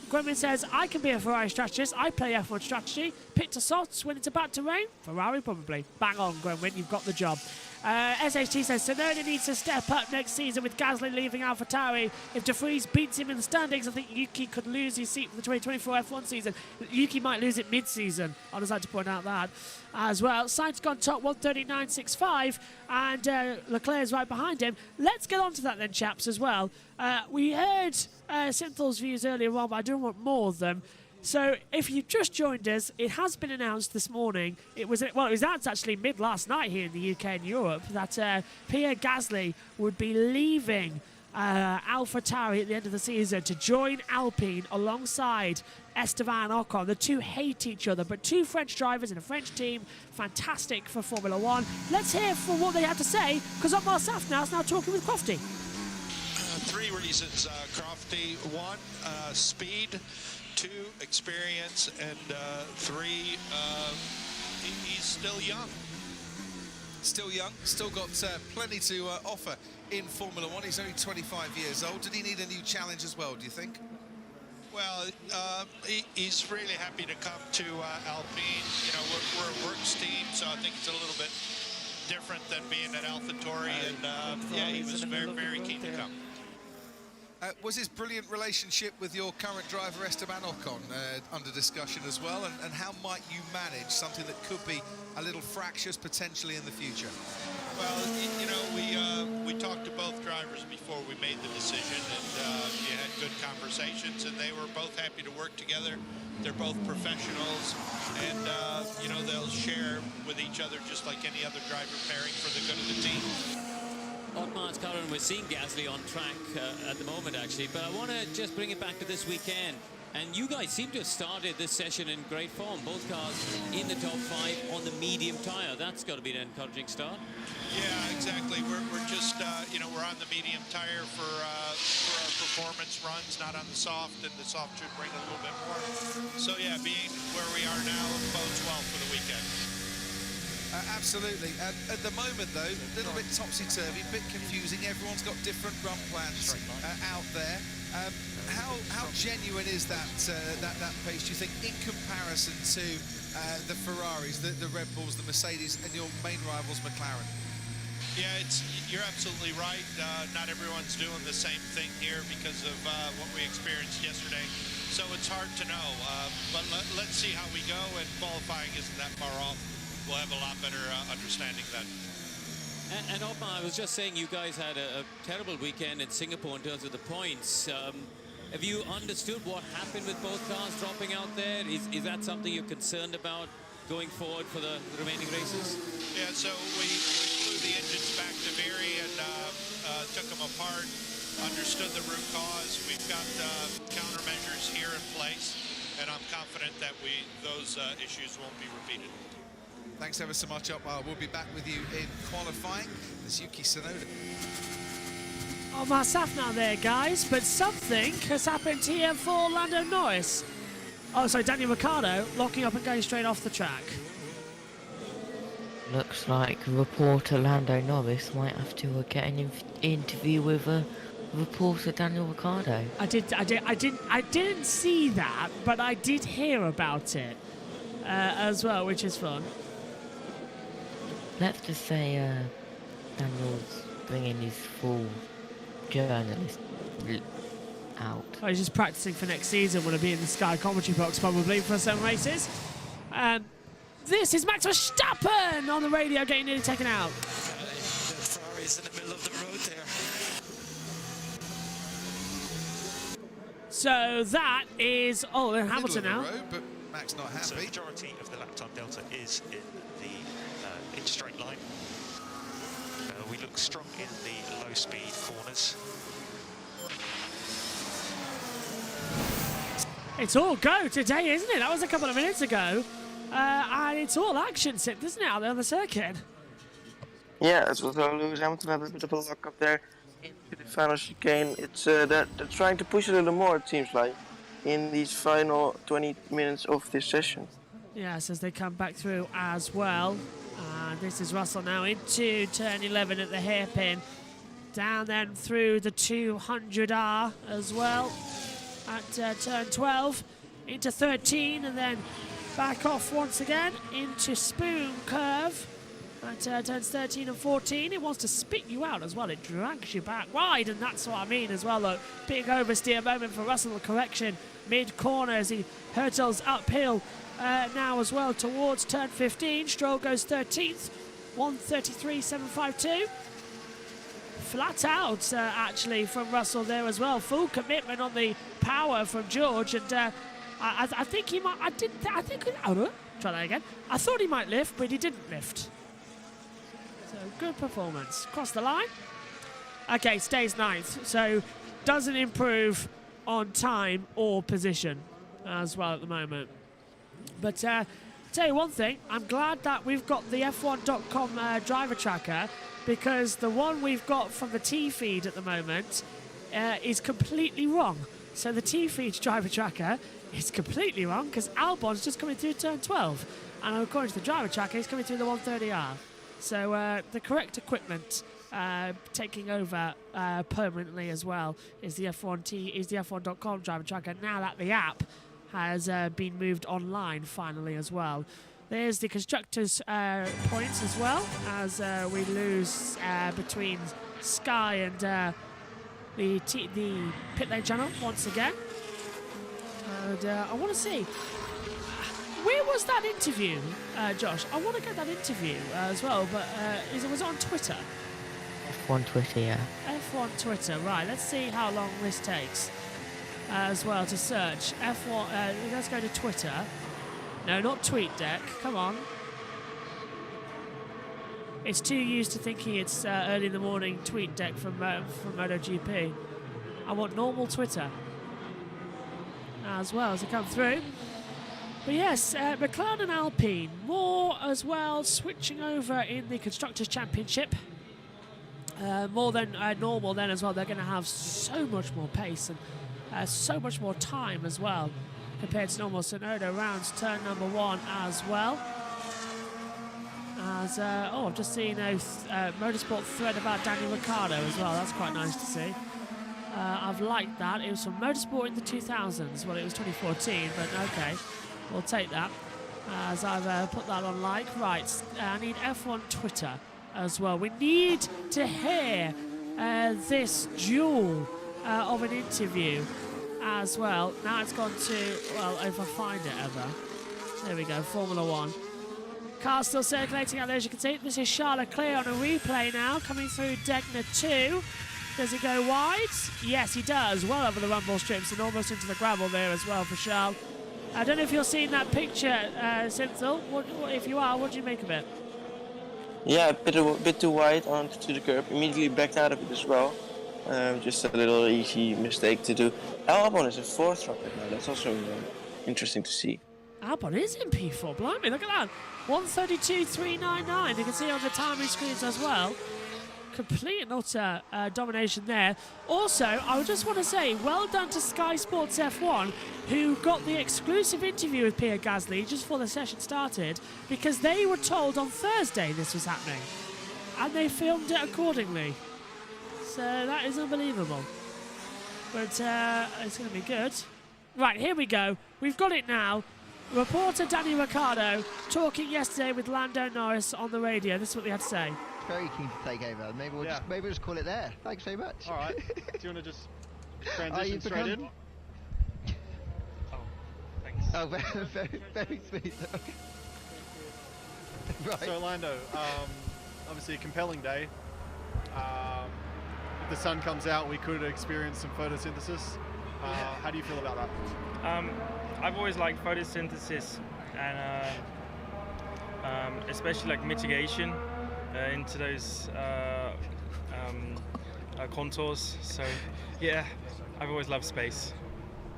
Gwenwyn says, I can be a Ferrari strategist. I play F1 strategy. Pit to softs when it's about to rain. Ferrari probably. Bang on, Gwenwyn, you've got the job. SHT says, Tsunoda needs to step up next season with Gasly leaving AlphaTauri. If De Vries beats him in the standings, I think Yuki could lose his seat for the 2024 F1 season. Yuki might lose it mid-season. I'd just like to point out that as well. Sainz gone top 139.65 and Leclerc's right behind him. Let's get on to that then, chaps, as well. We heard Synthal's views earlier on, but I do want more of them. So, if you've just joined us, it has been announced this morning. It was announced actually mid last night here in the UK and Europe that Pierre Gasly would be leaving AlphaTauri at the end of the season to join Alpine alongside Esteban Ocon. The two hate each other, but two French drivers in a French team, fantastic for Formula One. Let's hear from what they have to say, because Otmar Safnauer is now talking with Crofty. Three reasons, Crofty. One, speed. 2, experience, and 3, he's still young. Still young, still got plenty to offer in Formula One. He's only 25 years old. Did he need a new challenge as well, do you think? Well, he's really happy to come to Alpine. You know, we're a works team, so I think it's a little bit different than being at AlphaTauri, and yeah, he was very, very keen to come. Was his brilliant relationship with your current driver Esteban Ocon under discussion as well, and how might you manage something that could be a little fractious potentially in the future? Well, you know, we talked to both drivers before we made the decision, and we had good conversations, and they were both happy to work together. They're both professionals, and you know, they'll share with each other just like any other driver pairing for the good of the team. Otmar's Colin, we're seeing Gasly on track at the moment, actually, but I want to just bring it back to this weekend. And you guys seem to have started this session in great form. Both cars in the top 5 on the medium tyre. That's got to be an encouraging start. Yeah, exactly. We're just, you know, we're on the medium tyre for our performance runs, not on the soft, and the soft should bring a little bit more. So, yeah, being where we are now bodes well for the weekend. Absolutely. At the moment, though, a little bit topsy-turvy, a bit confusing. Everyone's got different run plans out there. How genuine is that pace, do you think, in comparison to the Ferraris, the Red Bulls, the Mercedes, and your main rivals, McLaren? Yeah, you're absolutely right. Not everyone's doing the same thing here because of what we experienced yesterday. So it's hard to know. But let's see how we go, and qualifying isn't that far off. We'll have a lot better understanding then. And Otmar, I was just saying you guys had a terrible weekend in Singapore in terms of the points. Have you understood what happened with both cars dropping out there? Is that something you're concerned about going forward for the remaining races? Yeah, so we flew the engines back to Viri and took them apart, understood the root cause. We've got countermeasures here in place, and I'm confident that those issues won't be repeated. Thanks ever so much, Otmar. We'll be back with you in qualifying. There's Yuki Tsunoda. Otmar Safnauer there, guys, but something has happened here for Lando Norris. Oh, sorry, Daniel Ricciardo locking up and going straight off the track. Looks like reporter Lando Norris might have to get an interview with reporter Daniel Ricciardo. I didn't see that, but I did hear about it. as well, which is fun. Let's just say Daniel's bringing his full journalist out. Oh, he's just practicing for next season. Will be in the Sky commentary box probably for some races. This is Max Verstappen on the radio getting nearly taken out. Ferrari's in the middle of the road there. So that is Hamilton now. Road, but Max not happy. So the majority of the lap time delta is in the in straight line. We look strong in the low speed corners. It's all go today, isn't it? That was a couple of minutes ago. And it's all action sipped, isn't it, out there on the circuit? Yeah, as well. Lewis Hamilton had a bit of a lock up there into the final chicane. It's they're trying to push a little more, it seems like, in these final 20 minutes of this session. Yes, as they come back through as well. This is Russell now into turn 11 at the hairpin. Down then through the 200R as well at turn 12 into 13, and then back off once again into Spoon Curve at turns 13 and 14. It wants to spit you out as well. It drags you back wide, and that's what I mean as well. Look, big oversteer moment for Russell. Correction mid-corner as he hurtles uphill now as well towards turn 15. Stroll goes 13th, 1:33.752. Flat out, actually, from Russell there as well. Full commitment on the power from George, and I think he might. Try that again. I thought he might lift, but he didn't lift. So good performance. Cross the line. Okay, stays ninth. So doesn't improve on time or position as well at the moment. But tell you one thing, I'm glad that we've got the F1.com driver tracker, because the one we've got from the T-feed at the moment is completely wrong. So the T-feed driver tracker is completely wrong, because Albon's just coming through turn 12. And according to the driver tracker, he's coming through the 130R. So the correct equipment taking over permanently as well is the F1.com driver tracker, now that the app has been moved online finally as well. There's the constructors' points as well, as we lose between Sky and the pit lane channel once again. And I want to see, where was that interview, Josh? I want to get that interview as well, but was it on Twitter? F1 Twitter, yeah. F1 Twitter, right. Let's see how long this takes as well to search. F1, let's go to Twitter. No, not TweetDeck. Come on. It's too used to thinking it's early in the morning TweetDeck from MotoGP. I want normal Twitter as well as it come through. But yes, McLaren and Alpine, more as well, switching over in the Constructors' Championship. More than normal then as well. They're going to have so much more pace and so much more time as well compared to normal. Sonoda rounds turn number 1 as well. As I've just seen a motorsport thread about Daniel Ricciardo as well. That's quite nice to see. I've liked that. It was from Motorsport in the 2000s. Well, it was 2014, but okay, we'll take that. As I've put that on like. Right, I need F1 Twitter as well. We need to hear this duel of an interview as well. Now it's gone to, well, if I find it ever. There we go, Formula 1. Cars still circulating out there, as you can see. This is Charles Leclerc on a replay now, coming through Degner 2. Does he go wide? Yes, he does. Well over the rumble strips and almost into the gravel there as well for Charles. I don't know if you're seeing that picture, Cynthil. If you are, what do you make of it? Yeah, a bit too wide onto the curb. Immediately backed out of it as well. Just a little easy mistake to do. Albon is in 4th right now. That's also interesting to see. Albon is in P4. Blimey, look at that. 1:32.399. You can see on the timing screens as well. Complete and utter domination there. Also, I just want to say, well done to Sky Sports F1, who got the exclusive interview with Pierre Gasly just before the session started, because they were told on Thursday this was happening, and they filmed it accordingly. So that is unbelievable. But it's going to be good. Right, here we go. We've got it now. Reporter Danny Ricciardo talking yesterday with Lando Norris on the radio. This is what they had to say. Very keen to take over. Maybe we'll just call it there. Thanks so much. All right. Do you want to just transition straight in? Oh, thanks. Oh, very sweet. Okay. Right. So Lando, obviously a compelling day. If the sun comes out, we could experience some photosynthesis. How do you feel about that? I've always liked photosynthesis, and especially like mitigation into those contours. So yeah, I've always loved space.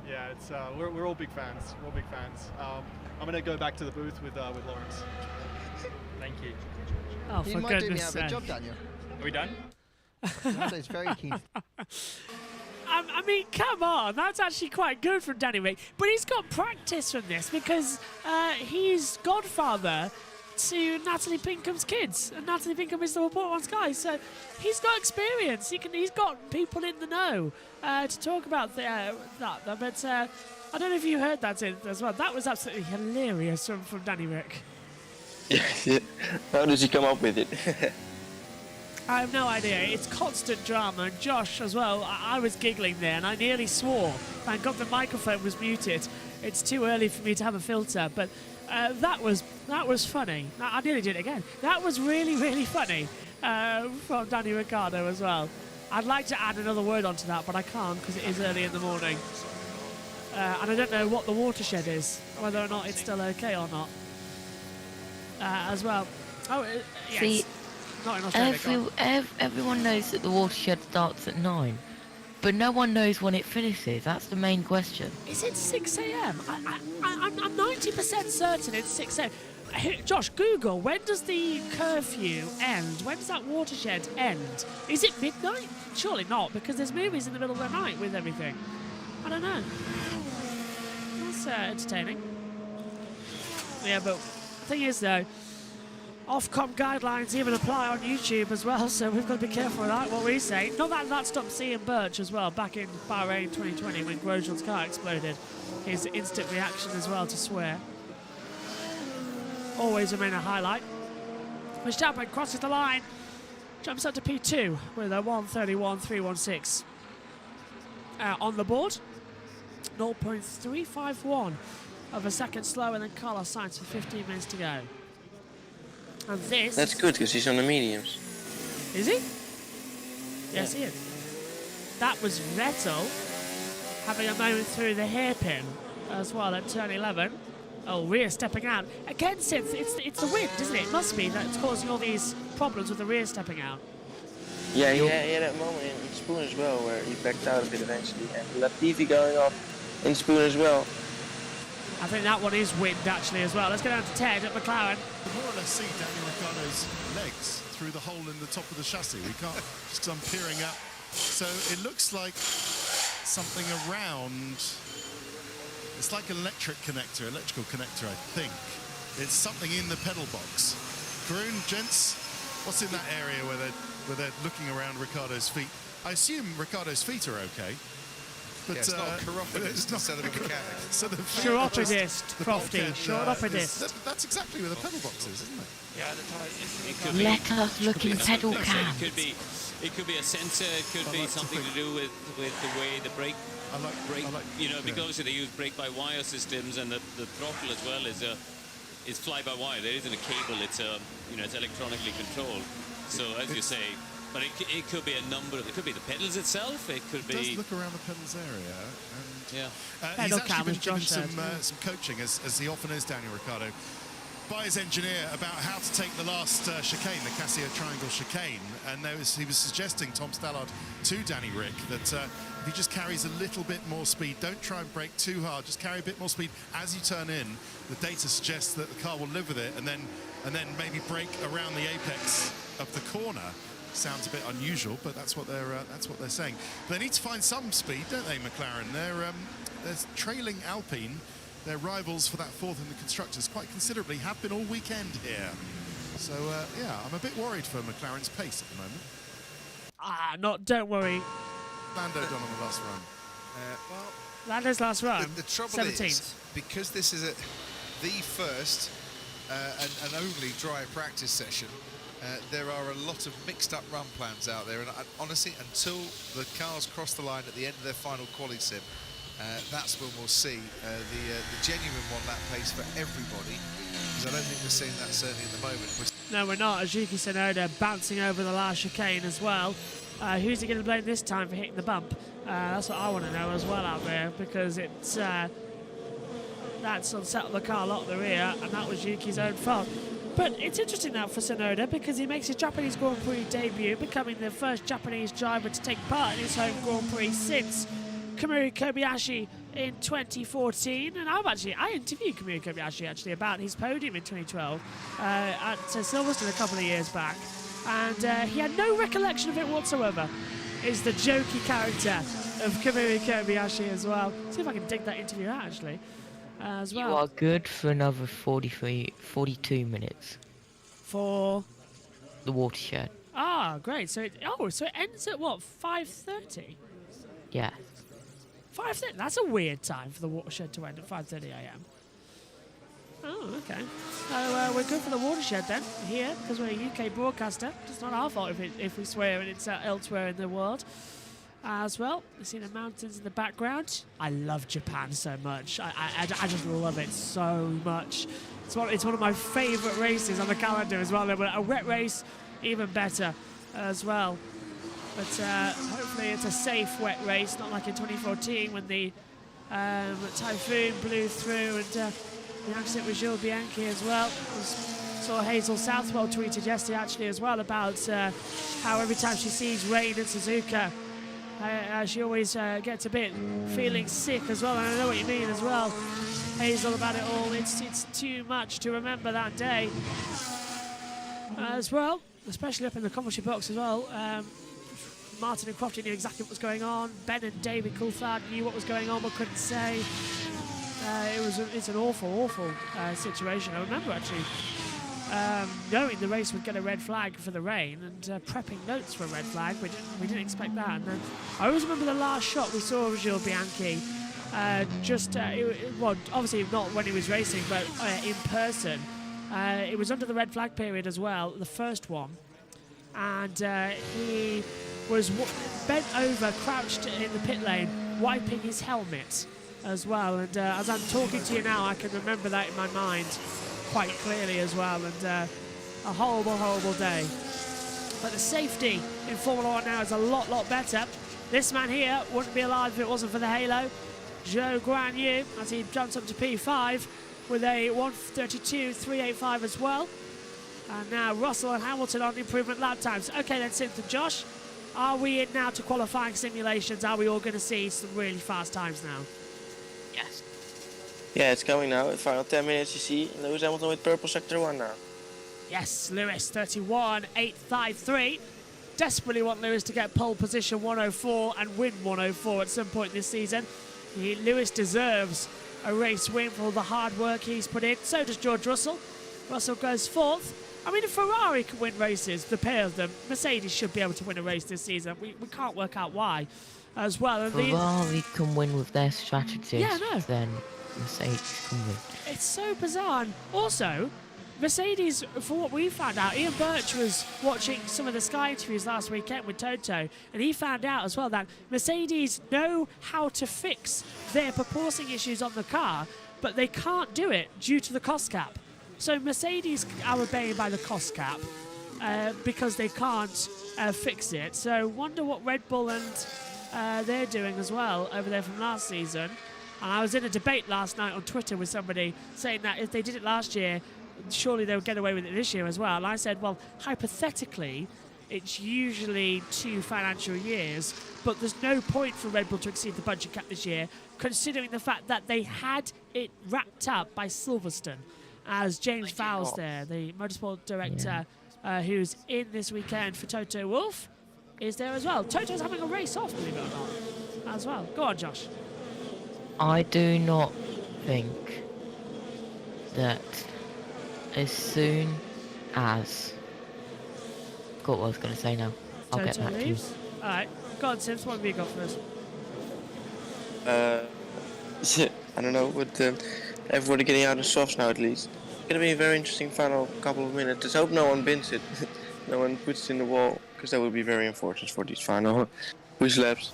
Yeah, it's we're all big fans. We're all big fans. I'm going to go back to the booth with Lawrence. Thank you. Oh, for you might do me goodness out of a sake. job, Daniel. Are we done? Lando's very keen. I mean, come on, that's actually quite good from Danny Rick. But he's got practice from this because he's godfather to Natalie Pinkham's kids, and Natalie Pinkham is the Report One Sky, so he's got experience. He's got people in the know to talk about that. But I don't know if you heard that as well. That was absolutely hilarious from Danny Rick. Yeah. How does he come up with it? I have no idea. It's constant drama. And Josh as well, I was giggling there and I nearly swore. Thank God the microphone was muted. It's too early for me to have a filter. But that was funny. I nearly did it again. That was really, really funny from Danny Ricciardo as well. I'd like to add another word onto that, but I can't because it is early in the morning. And I don't know what the watershed is, whether or not it's still okay or not. As well. Oh, yes. See, not in Australia. everyone knows that the watershed starts at 9, but no one knows when it finishes. That's the main question. Is it 6 a.m.? I'm 90% certain it's 6 a.m. Josh, Google, when does the curfew end? When does that watershed end? Is it midnight? Surely not, because there's movies in the middle of the night with everything. I don't know. That's entertaining. Yeah, but the thing is, though, Ofcom guidelines even apply on YouTube as well, so we've got to be careful with that, what we say. Not that stopped Ian Birch as well, back in Bahrain 2020 when Grosjean's car exploded. His instant reaction as well to swear. Always remain a highlight. Verstappen crosses the line, jumps up to P2 with a 1:31.316 on the board. 0.351 of a second slower than Carlos Sainz with 15 minutes to go. And this... That's good, because he's on the mediums. Is he? Yes, he is. That was Vettel having a moment through the hairpin as well at turn 11. Oh, rear stepping out. Again, Synth, it's the wind, isn't it? It must be that's causing all these problems with the rear stepping out. Yeah, he had that moment in Spoon as well, where he backed out a bit eventually, and Latifi going off in Spoon as well. I think that one is wind, actually, as well. Let's go down to Ted at McLaren. You more or less see Daniel Ricciardo's legs through the hole in the top of the chassis. We can't, just 'cause I'm peering up. So it looks like something around, it's like an electrical connector, I think. It's something in the pedal box. Karun, gents, what's in that area where they're looking around Ricciardo's feet? I assume Ricciardo's feet are okay. But yeah, it's not a chiropodist instead of a mechanic. So the Chiropodist, Crofty, chiropodist. That's exactly where the pedal box is, isn't it? Yeah, Let us look in pedal cams. It could be a sensor. It could be something to do with the way the brake. Because obviously they use brake-by-wire systems, and the throttle as well is fly-by-wire. There isn't a cable. It's it's electronically controlled. So as you say. But it could be a number. It could be the pedals itself. It could be. Does look around the pedals area. And yeah. He's actually been given some coaching, as he often is, Daniel Ricciardo, by his engineer about how to take the last chicane, the Casio Triangle chicane. And he was suggesting, Tom Stallard, to Danny Rick, that if he just carries a little bit more speed, don't try and brake too hard, just carry a bit more speed as you turn in. The data suggests that the car will live with it, and then maybe brake around the apex of the corner. Sounds a bit unusual, but that's what they're saying. But they need to find some speed, don't they, McLaren? They're trailing Alpine, their rivals for that fourth in the constructors, quite considerably. Have been all weekend here. So yeah, I'm a bit worried for McLaren's pace at the moment. Don't worry. Lando done on the last run. Lando's last run. The trouble 17th. is, because this is the first and only dry practice session. There are a lot of mixed up run plans out there, and honestly, until the cars cross the line at the end of their final quali sim, that's when we'll see the genuine one-lap pace for everybody, because I don't think we're seeing that certainly at the moment. No, we're not. As Yuki Tsunoda bouncing over the last chicane as well. Who's he going to blame this time for hitting the bump? That's what I want to know as well out there, because it's that's unsettled the car a lot at the rear, and that was Yuki's own fault. But it's interesting now for Tsunoda, because he makes his Japanese Grand Prix debut, becoming the first Japanese driver to take part in his home Grand Prix since Kamui Kobayashi in 2014. And I interviewed Kamui Kobayashi actually about his podium in 2012 at Silverstone a couple of years back, and he had no recollection of it whatsoever. Is the jokey character of Kamui Kobayashi as well. See if I can dig that interview out actually. As well. You are good for another 42 minutes. For? The watershed. Ah, great. So it ends at what, 5:30? Yeah. 5:30? That's a weird time for the watershed to end at 5:30 a.m. Oh, okay. So we're good for the watershed then, here, because we're a UK broadcaster. It's not our fault if we swear and it's elsewhere in the world. As well, you see the mountains in the background. I love Japan so much. I just love it so much. It's one of my favourite races on the calendar as well. A wet race, even better as well. But hopefully it's a safe wet race, not like in 2014 when the typhoon blew through and the accident with Jules Bianchi as well. Saw Hazel Southwell tweeted yesterday actually as well about how every time she sees rain in Suzuka, she always gets a bit feeling sick as well, and I know what you mean as well, Hazel, about it all. It's too much to remember that day as well, especially up in the commentary box as well. Martin and Crofty knew exactly what was going on. Ben and David Coulthard knew what was going on but couldn't say. It's an awful situation. I remember actually knowing the race would get a red flag for the rain and prepping notes for a red flag. We didn't expect that. And then I always remember the last shot we saw of Jules Bianchi. Well, obviously not when he was racing, but in person. It was under the red flag period as well, the first one. And he was bent over, crouched in the pit lane, wiping his helmet as well. And as I'm talking to you now, I can remember that in my mind quite clearly as well, and a horrible day. But the safety in Formula 1 now is a lot better. This man here wouldn't be alive if it wasn't for the halo. Zhou Guanyu, as he jumps up to P5 with a 1:32.385 as well. And now Russell and Hamilton on improvement lap times. Okay then, Synth and Josh, are we in now to qualifying simulations? Are we all going to see some really fast times now? Yes. Yeah, it's coming now. In final 10 minutes, you see Lewis Hamilton with purple sector 1 now. Yes, Lewis, 31.853. Desperately want Lewis to get pole position 104 and win 104 at some point this season. Lewis deserves a race win for all the hard work he's put in. So does George Russell. Russell goes fourth. I mean, if Ferrari can win races, the pair of them, Mercedes should be able to win a race this season. We can't work out why as well. And Ferrari can win with their strategies, yeah, no. Then Mercedes can win. It's so bizarre. And also, Mercedes, for what we found out, Ian Birch was watching some of the Sky interviews last weekend with Toto, and he found out as well that Mercedes know how to fix their proportioning issues on the car, but they can't do it due to the cost cap. So Mercedes are obeying by the cost cap because they can't fix it. So wonder what Red Bull and they're doing as well over there from last season. And I was in a debate last night on Twitter with somebody saying that if they did it last year, surely they would get away with it this year as well. And I said, well, hypothetically, it's usually 2 financial years, but there's no point for Red Bull to exceed the budget cap this year, considering the fact that they had it wrapped up by Silverstone, as James Fowles there, the motorsport director, who's in this weekend for Toto Wolff, is there as well. Toto's having a race off, believe it or not, as well. Go on, Josh. I do not think that as soon as... Got what I was going to say now. I'll get back to you. All right. Go on, Sims. What have you got for us? I don't know, but everybody getting out of softs now at least. It's gonna be a very interesting final couple of minutes. Let's hope no one bins it, no one puts it in the wall, because that would be very unfortunate for these final push laps.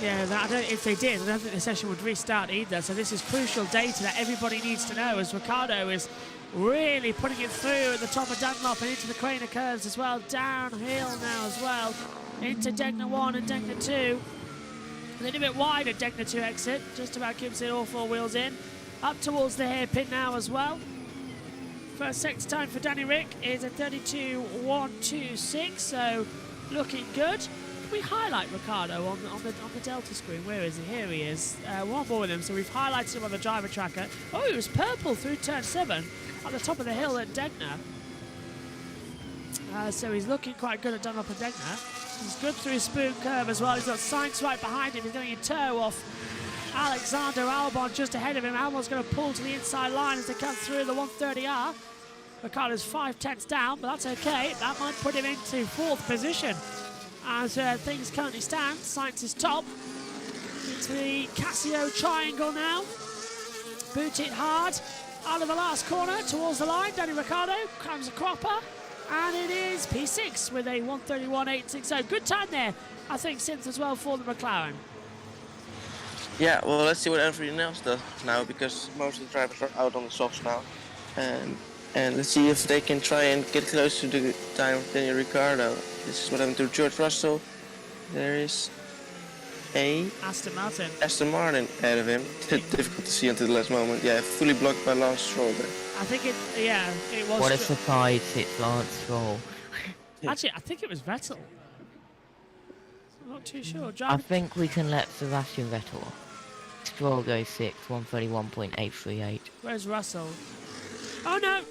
Yeah, if they did, I don't think the session would restart either. So this is crucial data that everybody needs to know, as Ricciardo is really putting it through at the top of Dunlop and into the Craner curves as well. Downhill now as well, into Degner 1 and Degner 2. A little bit wide at Degner 2 exit, just about keeps it all four wheels in. Up towards the hairpin now as well. First sector time for Danny Rick is a 32.126, so looking good. Can we highlight Ricciardo on the Delta screen? Where is he? Here he is. One more with him, so we've highlighted him on the driver tracker. Oh, he was purple through turn 7 at the top of the hill at Degner. So he's looking quite good at Dunlop and Degner. He's good through his spoon curve as well. He's got Sainz right behind him. He's getting a toe off Alexander Albon just ahead of him. Albon's going to pull to the inside line as they come through the 130R. Ricciardo's 5/10 down, but that's okay. That might put him into 4th position. As things currently stand, Sainz is top. Into the Casio triangle now. Boot it hard. Out of the last corner towards the line. Danny Ricciardo comes a cropper. And it is P6 with a 131.860. Good time there, I think, Synth as well for the McLaren. Yeah, well, let's see what everyone else does now, because most of the drivers are out on the softs now. And let's see if they can try and get close to the time of Daniel Ricciardo. This is what happened to George Russell. There is a Aston Martin ahead of him. Difficult to see until the last moment. Yeah, fully blocked by Lance Stroll there. I think it was. What a surprise, it's Lance Stroll. Actually, I think it was Vettel. I'm not too sure. I think we can let Sebastian Vettel off. Stroll goes 6th, 131.838. Where's Russell? Oh, no,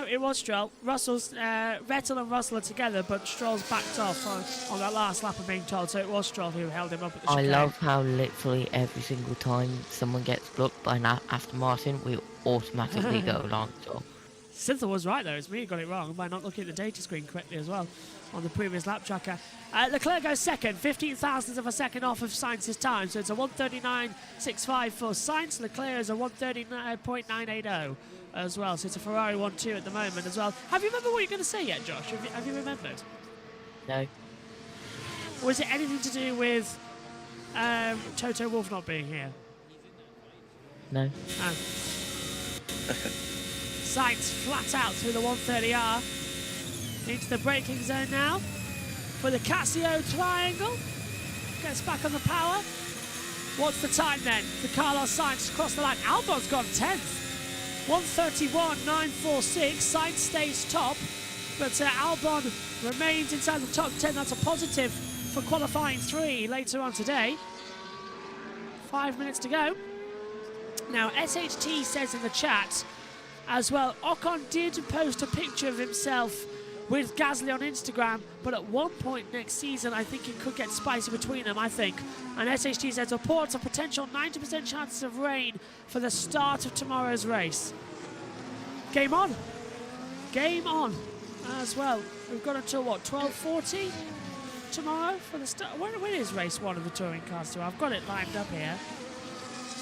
it was Stroll. Vettel and Russell are together, but Stroll's backed off on that last lap, I'm being told, so it was Stroll who held him up at the chicane. I love how literally every single time someone gets blocked by an Aston Martin, we automatically go Lance Stroll. Cynthia was right though, it's me who got it wrong by not looking at the data screen correctly as well on the previous lap tracker. Leclerc goes second, 15 thousandths of a second off of Sainz's time, so it's a 139.65 for Sainz. Leclerc is a 139.980 as well, so it's a Ferrari 1-2 at the moment as well. Have you remembered what you're going to say yet, Josh? Have you remembered? No. Was it anything to do with Toto Wolff not being here? No. Oh. Sainz flat out through the 130R. Into the braking zone now for the Casio triangle. Gets back on the power. What's the time then? For Carlos Sainz across the line. Albon's gone 10th. 131.946. Sainz stays top, but Albon remains inside the top 10. That's a positive for qualifying 3 later on today. 5 minutes to go. Now, SHT says in the chat as well, Ocon did post a picture of himself with Gasly on Instagram, but at one point next season, I think it could get spicy between them, I think. And SHT says, reports a potential 90% chances of rain for the start of tomorrow's race. Game on. Game on as well. We've got until, what, 12:40 tomorrow for the start? When is race 1 of the touring cars tour? I've got it lined up here.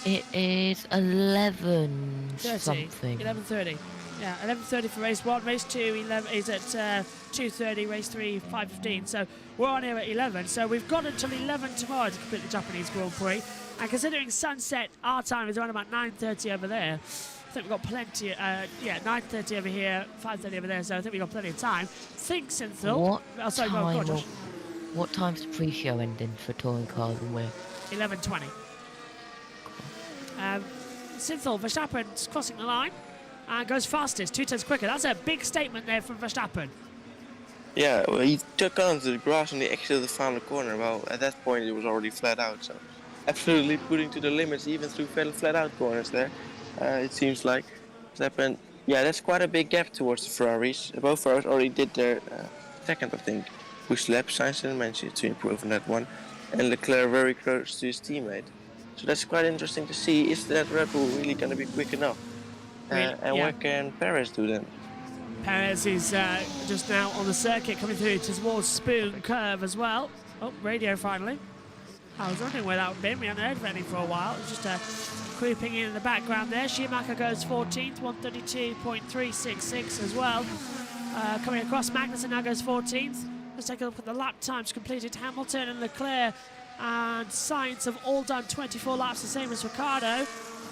It is 11 something. 11:30. Yeah, 11:30 for race 1. Race 2 is at 2:30. Race 3, 5:15. So we're on here at 11. So we've got until 11 tomorrow to complete the Japanese Grand Prix. And considering sunset, our time is around about 9:30 over there. I think we've got plenty. 9:30 over here, 5:30 over there. So I think we've got plenty of time. Think, Synthil. What time's the pre-show ending for touring cars and where? 11:20. Synthil, Verstappen's crossing the line. And goes fastest, 2 tenths quicker. That's a big statement there from Verstappen. Yeah, well, he took onto the grass on the exit of the final corner. Well, at that point it was already flat out, so absolutely putting to the limits even through flat out corners there. It seems like Verstappen. Yeah, that's quite a big gap towards the Ferraris. Both Ferraris already did their second, I think, push lap. Sainz didn't mention to improve on that one, and Leclerc very close to his teammate. So that's quite interesting to see. Is that Red Bull really going to be quick enough? What can Perez do then? Perez is just now on the circuit coming through towards Spoon Curve as well. Oh, radio finally. I was wondering where that would be. We hadn't heard of anything for a while. It was just creeping in the background there. Schumacher goes 14th, 132.366 as well. Coming across, Magnussen now goes 14th. Let's take a look at the lap times completed. Hamilton and Leclerc and Sainz have all done 24 laps, the same as Ricciardo.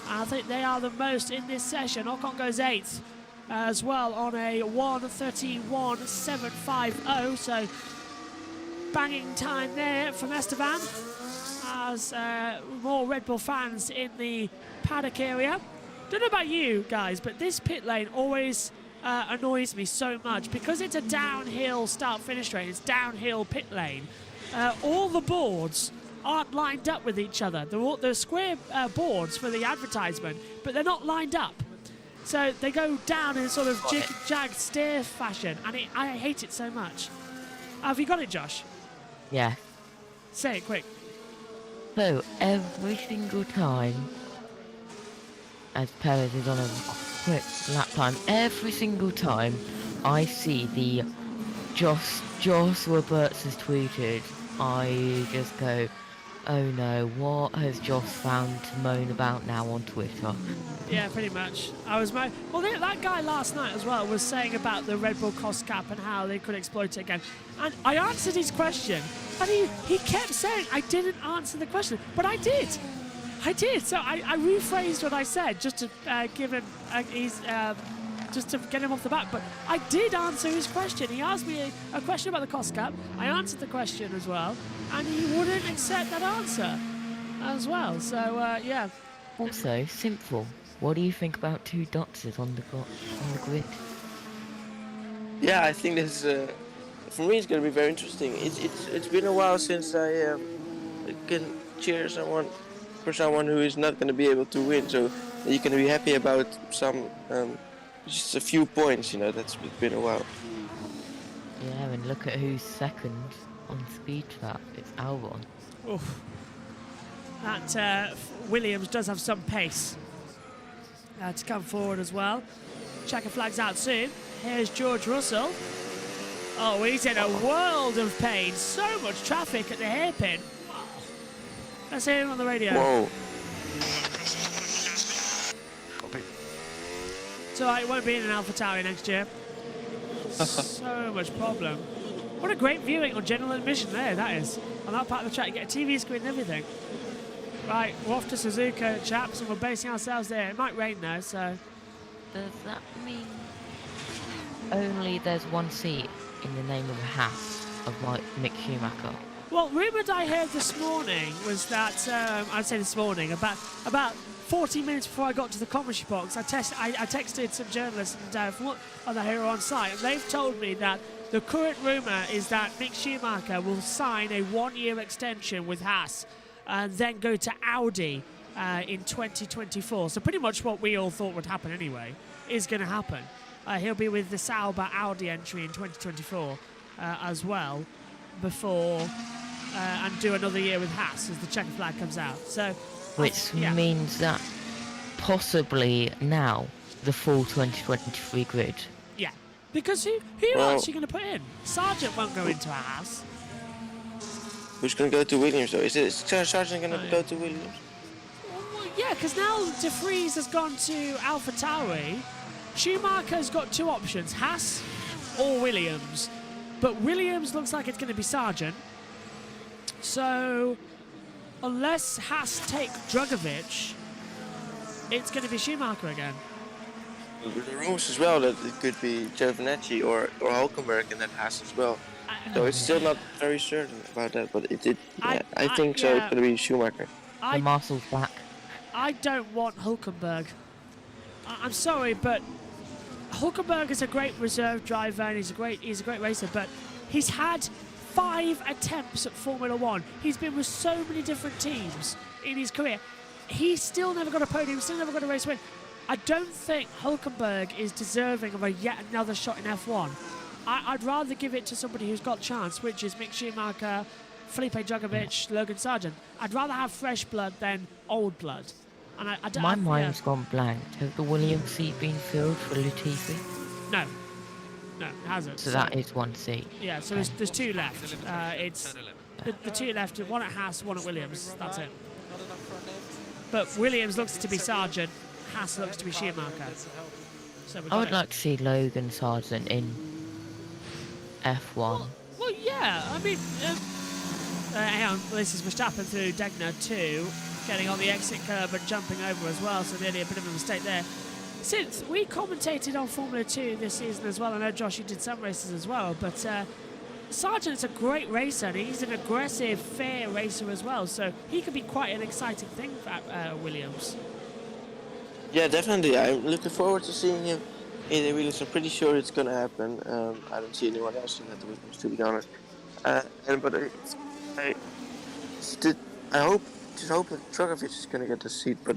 I think they are the most in this session. Ocon goes 8th as well on a 1:31.750. So banging time there from Esteban. As more Red Bull fans in the paddock area. Don't know about you guys, but this pit lane always annoys me so much because it's a downhill start-finish straight. It's downhill pit lane. All the boards aren't lined up with each other. They're square boards for the advertisement, but they're not lined up. So they go down in sort of jig-jag stair fashion, and I hate it so much. Have you got it, Josh? Yeah. Say it quick. So every single time, as Perez is on a quick lap time, every single time I see the Josh Roberts has tweeted, I just go, oh no, what has Josh found to moan about now on Twitter? Yeah, pretty much. Well, that guy last night as well was saying about the Red Bull cost cap and how they could exploit it again. And I answered his question, and he kept saying I didn't answer the question, but I did. So I rephrased what I said just to give him just to get him off the back. But I did answer his question. He asked me a question about the cost cap. I answered the question as well, and he wouldn't accept that answer as well. So yeah. Also, simple. What do you think about two Dotses on the grid? Yeah, I think this for me it's going to be very interesting. It's been a while since I can cheer someone for someone who is not going to be able to win. So you can be happy about some just a few points. You know, it's been a while. Yeah, and look at who's second on speed trap. It's Albon. Oof. That Williams does have some pace to come forward as well. Checker flags out soon. Here's George Russell. Oh, he's in a world of pain. So much traffic at the hairpin. Wow. Let's hear him on the radio. Whoa. So it won't be in an AlphaTauri next year. So much problem. What a great viewing on general admission there, that is. On that part of the track, you get a TV screen and everything. Right, we're off to Suzuka, chaps, and we're basing ourselves there. It might rain though, so... Does that mean only there's one seat in the name of a Haas of Mick Schumacher? Well, rumoured I heard this morning was that, I'd say this morning, about 40 minutes before I got to the commentary box, I texted some journalists from who are on site, and they've told me that the current rumour is that Mick Schumacher will sign a one-year extension with Haas and then go to Audi in 2024. So pretty much what we all thought would happen anyway is going to happen. He'll be with the Sauber Audi entry in 2024 as well, before and do another year with Haas as the checker flag comes out. So, which means that possibly now the full 2023 grid. Yeah, because who else are you going to put in? Sargent won't go into a Haas. Who's going to go to Williams though? Is Sargent going to go to Williams? Well, yeah, because now De Vries has gone to AlphaTauri. Schumacher's got two options, Haas or Williams. But Williams looks like it's going to be Sargent. So, unless Haas take Drugovich, it's going to be Schumacher again. The rumours as well that it could be Giovinazzi or Hulkenberg in that Haas as well. So it's still not very certain about that, but I think so. It's going to be Schumacher. The Marcel's back. I don't want Hulkenberg. I'm sorry, but Hulkenberg is a great reserve driver and he's a great racer, but he's had 5 attempts at Formula 1. He's been with so many different teams in his career. He's still never got a podium, still never got a race win. I don't think Hulkenberg is deserving of yet another shot in F1. I'd rather give it to somebody who's got a chance, which is Mick Schumacher, Felipe Drugovich, Logan Sargent. I'd rather have fresh blood than old blood. And I don't. My mind's gone blank. Has the Williams seat been filled for Latifi? No, it hasn't. So that is one seat. Yeah, so there's 2 left. It's The two left, one at Haas, one at Williams. That's it. Not enough front end. But Williams looks to be Sargent, Haas looks to be Schumacher. So I would like to see Logan Sargent in F1. Well, yeah, I mean, hang on, this is Verstappen through Degner 2, getting on the exit curb and jumping over as well, so nearly a bit of a mistake there. Since we commentated on Formula 2 this season as well, I know Josh, you did some races as well, but Sargent's a great racer, and he's an aggressive, fair racer as well, so he could be quite an exciting thing for Williams. Yeah, definitely. I'm looking forward to seeing him in the Williams. I'm pretty sure it's going to happen. I don't see anyone else in that Williams, to be honest. I hope that Dragovic is going to get the seat, but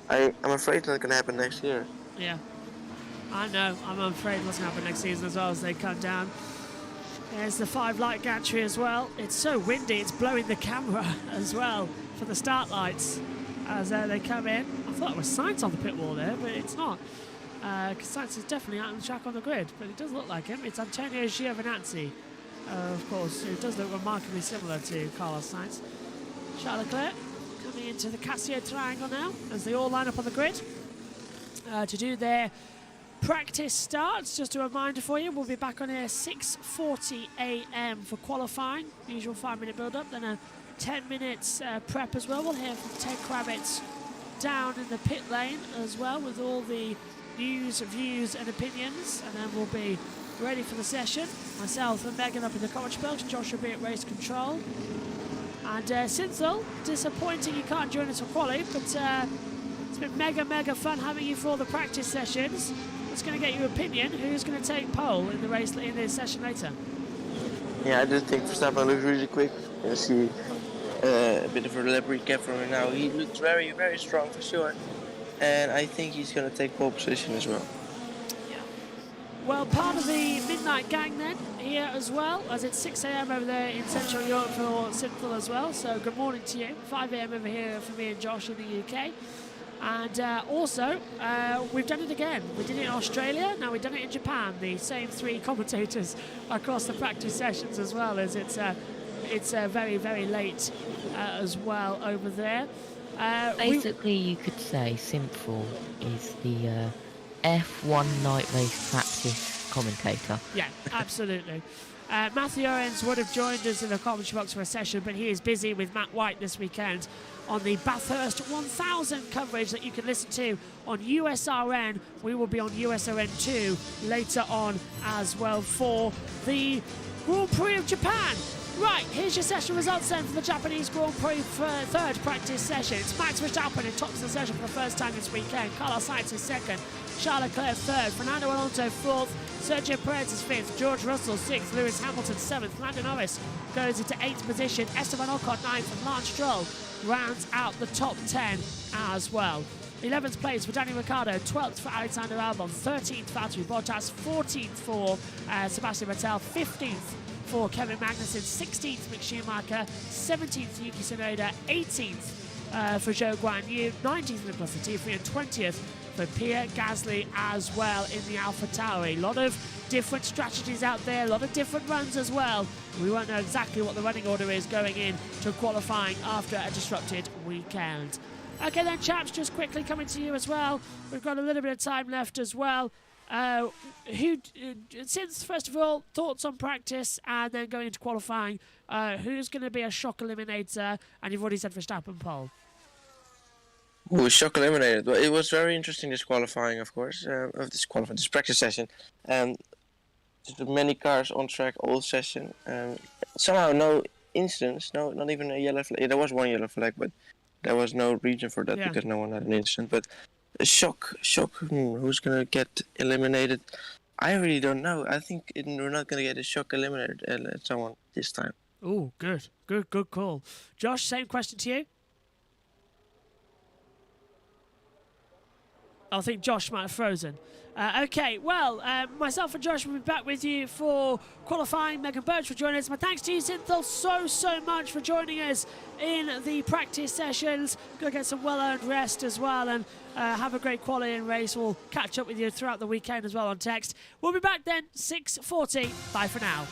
I'm afraid it's not going to happen next year. Yeah, I know. I'm afraid what's going to happen next season as well as they come down. There's the 5 light gantry as well. It's so windy, it's blowing the camera as well for the start lights as they come in. I thought it was Sainz on the pit wall there, but it's not. Because Sainz is definitely out on the track on the grid, but it does look like him. It's Antonio Giovinazzi, of course, who does look remarkably similar to Carlos Sainz. Charles Leclerc coming into the Casio triangle now as they all line up on the grid to do their practice starts. Just a reminder for you, we'll be back on here 6:40 a.m. for qualifying. Usual 5-minute build-up, then a 10 minutes prep as well. We'll hear from Ted Kravitz down in the pit lane as well with all the news, views and opinions, and then we'll be ready for the session. Myself and Megan up in the commentary box, Josh will be at race control. And Synthel, disappointing you can't join us for quali, but it's been mega fun having you for all the practice sessions. It's going to get your opinion. Who's going to take pole in the race in the session later? Yeah, I do think Verstappen looks really quick. You see a bit of a lap recap from him now. He looks very strong for sure. And I think he's going to take pole position as well. Well, part of the midnight gang then, here as well, as it's 6 a.m. over there in Central Europe for Synthel as well. So good morning to you. 5 a.m. over here for me and Josh in the UK. And also, we've done it again. We did it in Australia, now we've done it in Japan. The same 3 commentators across the practice sessions as well, as it's very late as well over there. Basically, you could say Synthel is the F1 night race practice commentator. Yeah, absolutely. Matthew Owens would have joined us in the commentary box for a session, but he is busy with Matt White this weekend on the Bathurst 1000 coverage that you can listen to on USRN. We will be on USRN 2 later on as well for the Grand Prix of Japan. Right, here's your session results then for the Japanese Grand Prix third practice session. It's Max Verstappen who tops the session for the first time this weekend. Carlos Sainz is second. Charles Leclerc third. Fernando Alonso fourth. Sergio Perez is fifth. George Russell sixth. Lewis Hamilton seventh. Lando Norris goes into 8th position. Esteban Ocon ninth. And Lance Stroll rounds out the top 10 as well. 11th place for Daniel Ricciardo, 12th for Alexander Albon, 13th for Valtteri Bottas, 14th for Sebastian Vettel, 15th for Kevin Magnussen, 16th Mick Schumacher, 17th Yuki Tsunoda, 18th for Zhou Guan Yu, 19th Nicolas Latifi, and 20th for Pierre Gasly as well in the AlphaTauri. A lot of different strategies out there, a lot of different runs as well. We won't know exactly what the running order is going in to qualifying after a disrupted weekend. Okay then, chaps, just quickly coming to you as well. We've got a little bit of time left as well. Since, first of all, thoughts on practice and then going into qualifying, who's going to be a shock eliminator? And you've already said Verstappen pole. Ooh, shock eliminated. Well, it was very interesting, this qualifying, of course, this practice session. Just many cars on track all session. Somehow no incidents, not even a yellow flag. There was one yellow flag, but there was no reason for that because no one had an incident. But a shock. Who's gonna get eliminated? I really don't know. I think we're not gonna get a shock eliminated someone this time. Oh, good call. Josh, same question to you. I think Josh might have frozen. Okay, well, myself and Josh will be back with you for qualifying. Megan Birch for joining us. My thanks to you, Synthel, so much for joining us in the practice sessions. Go get some well-earned rest as well and have a great qualifying race. We'll catch up with you throughout the weekend as well on text. We'll be back then, 6:40. Bye for now.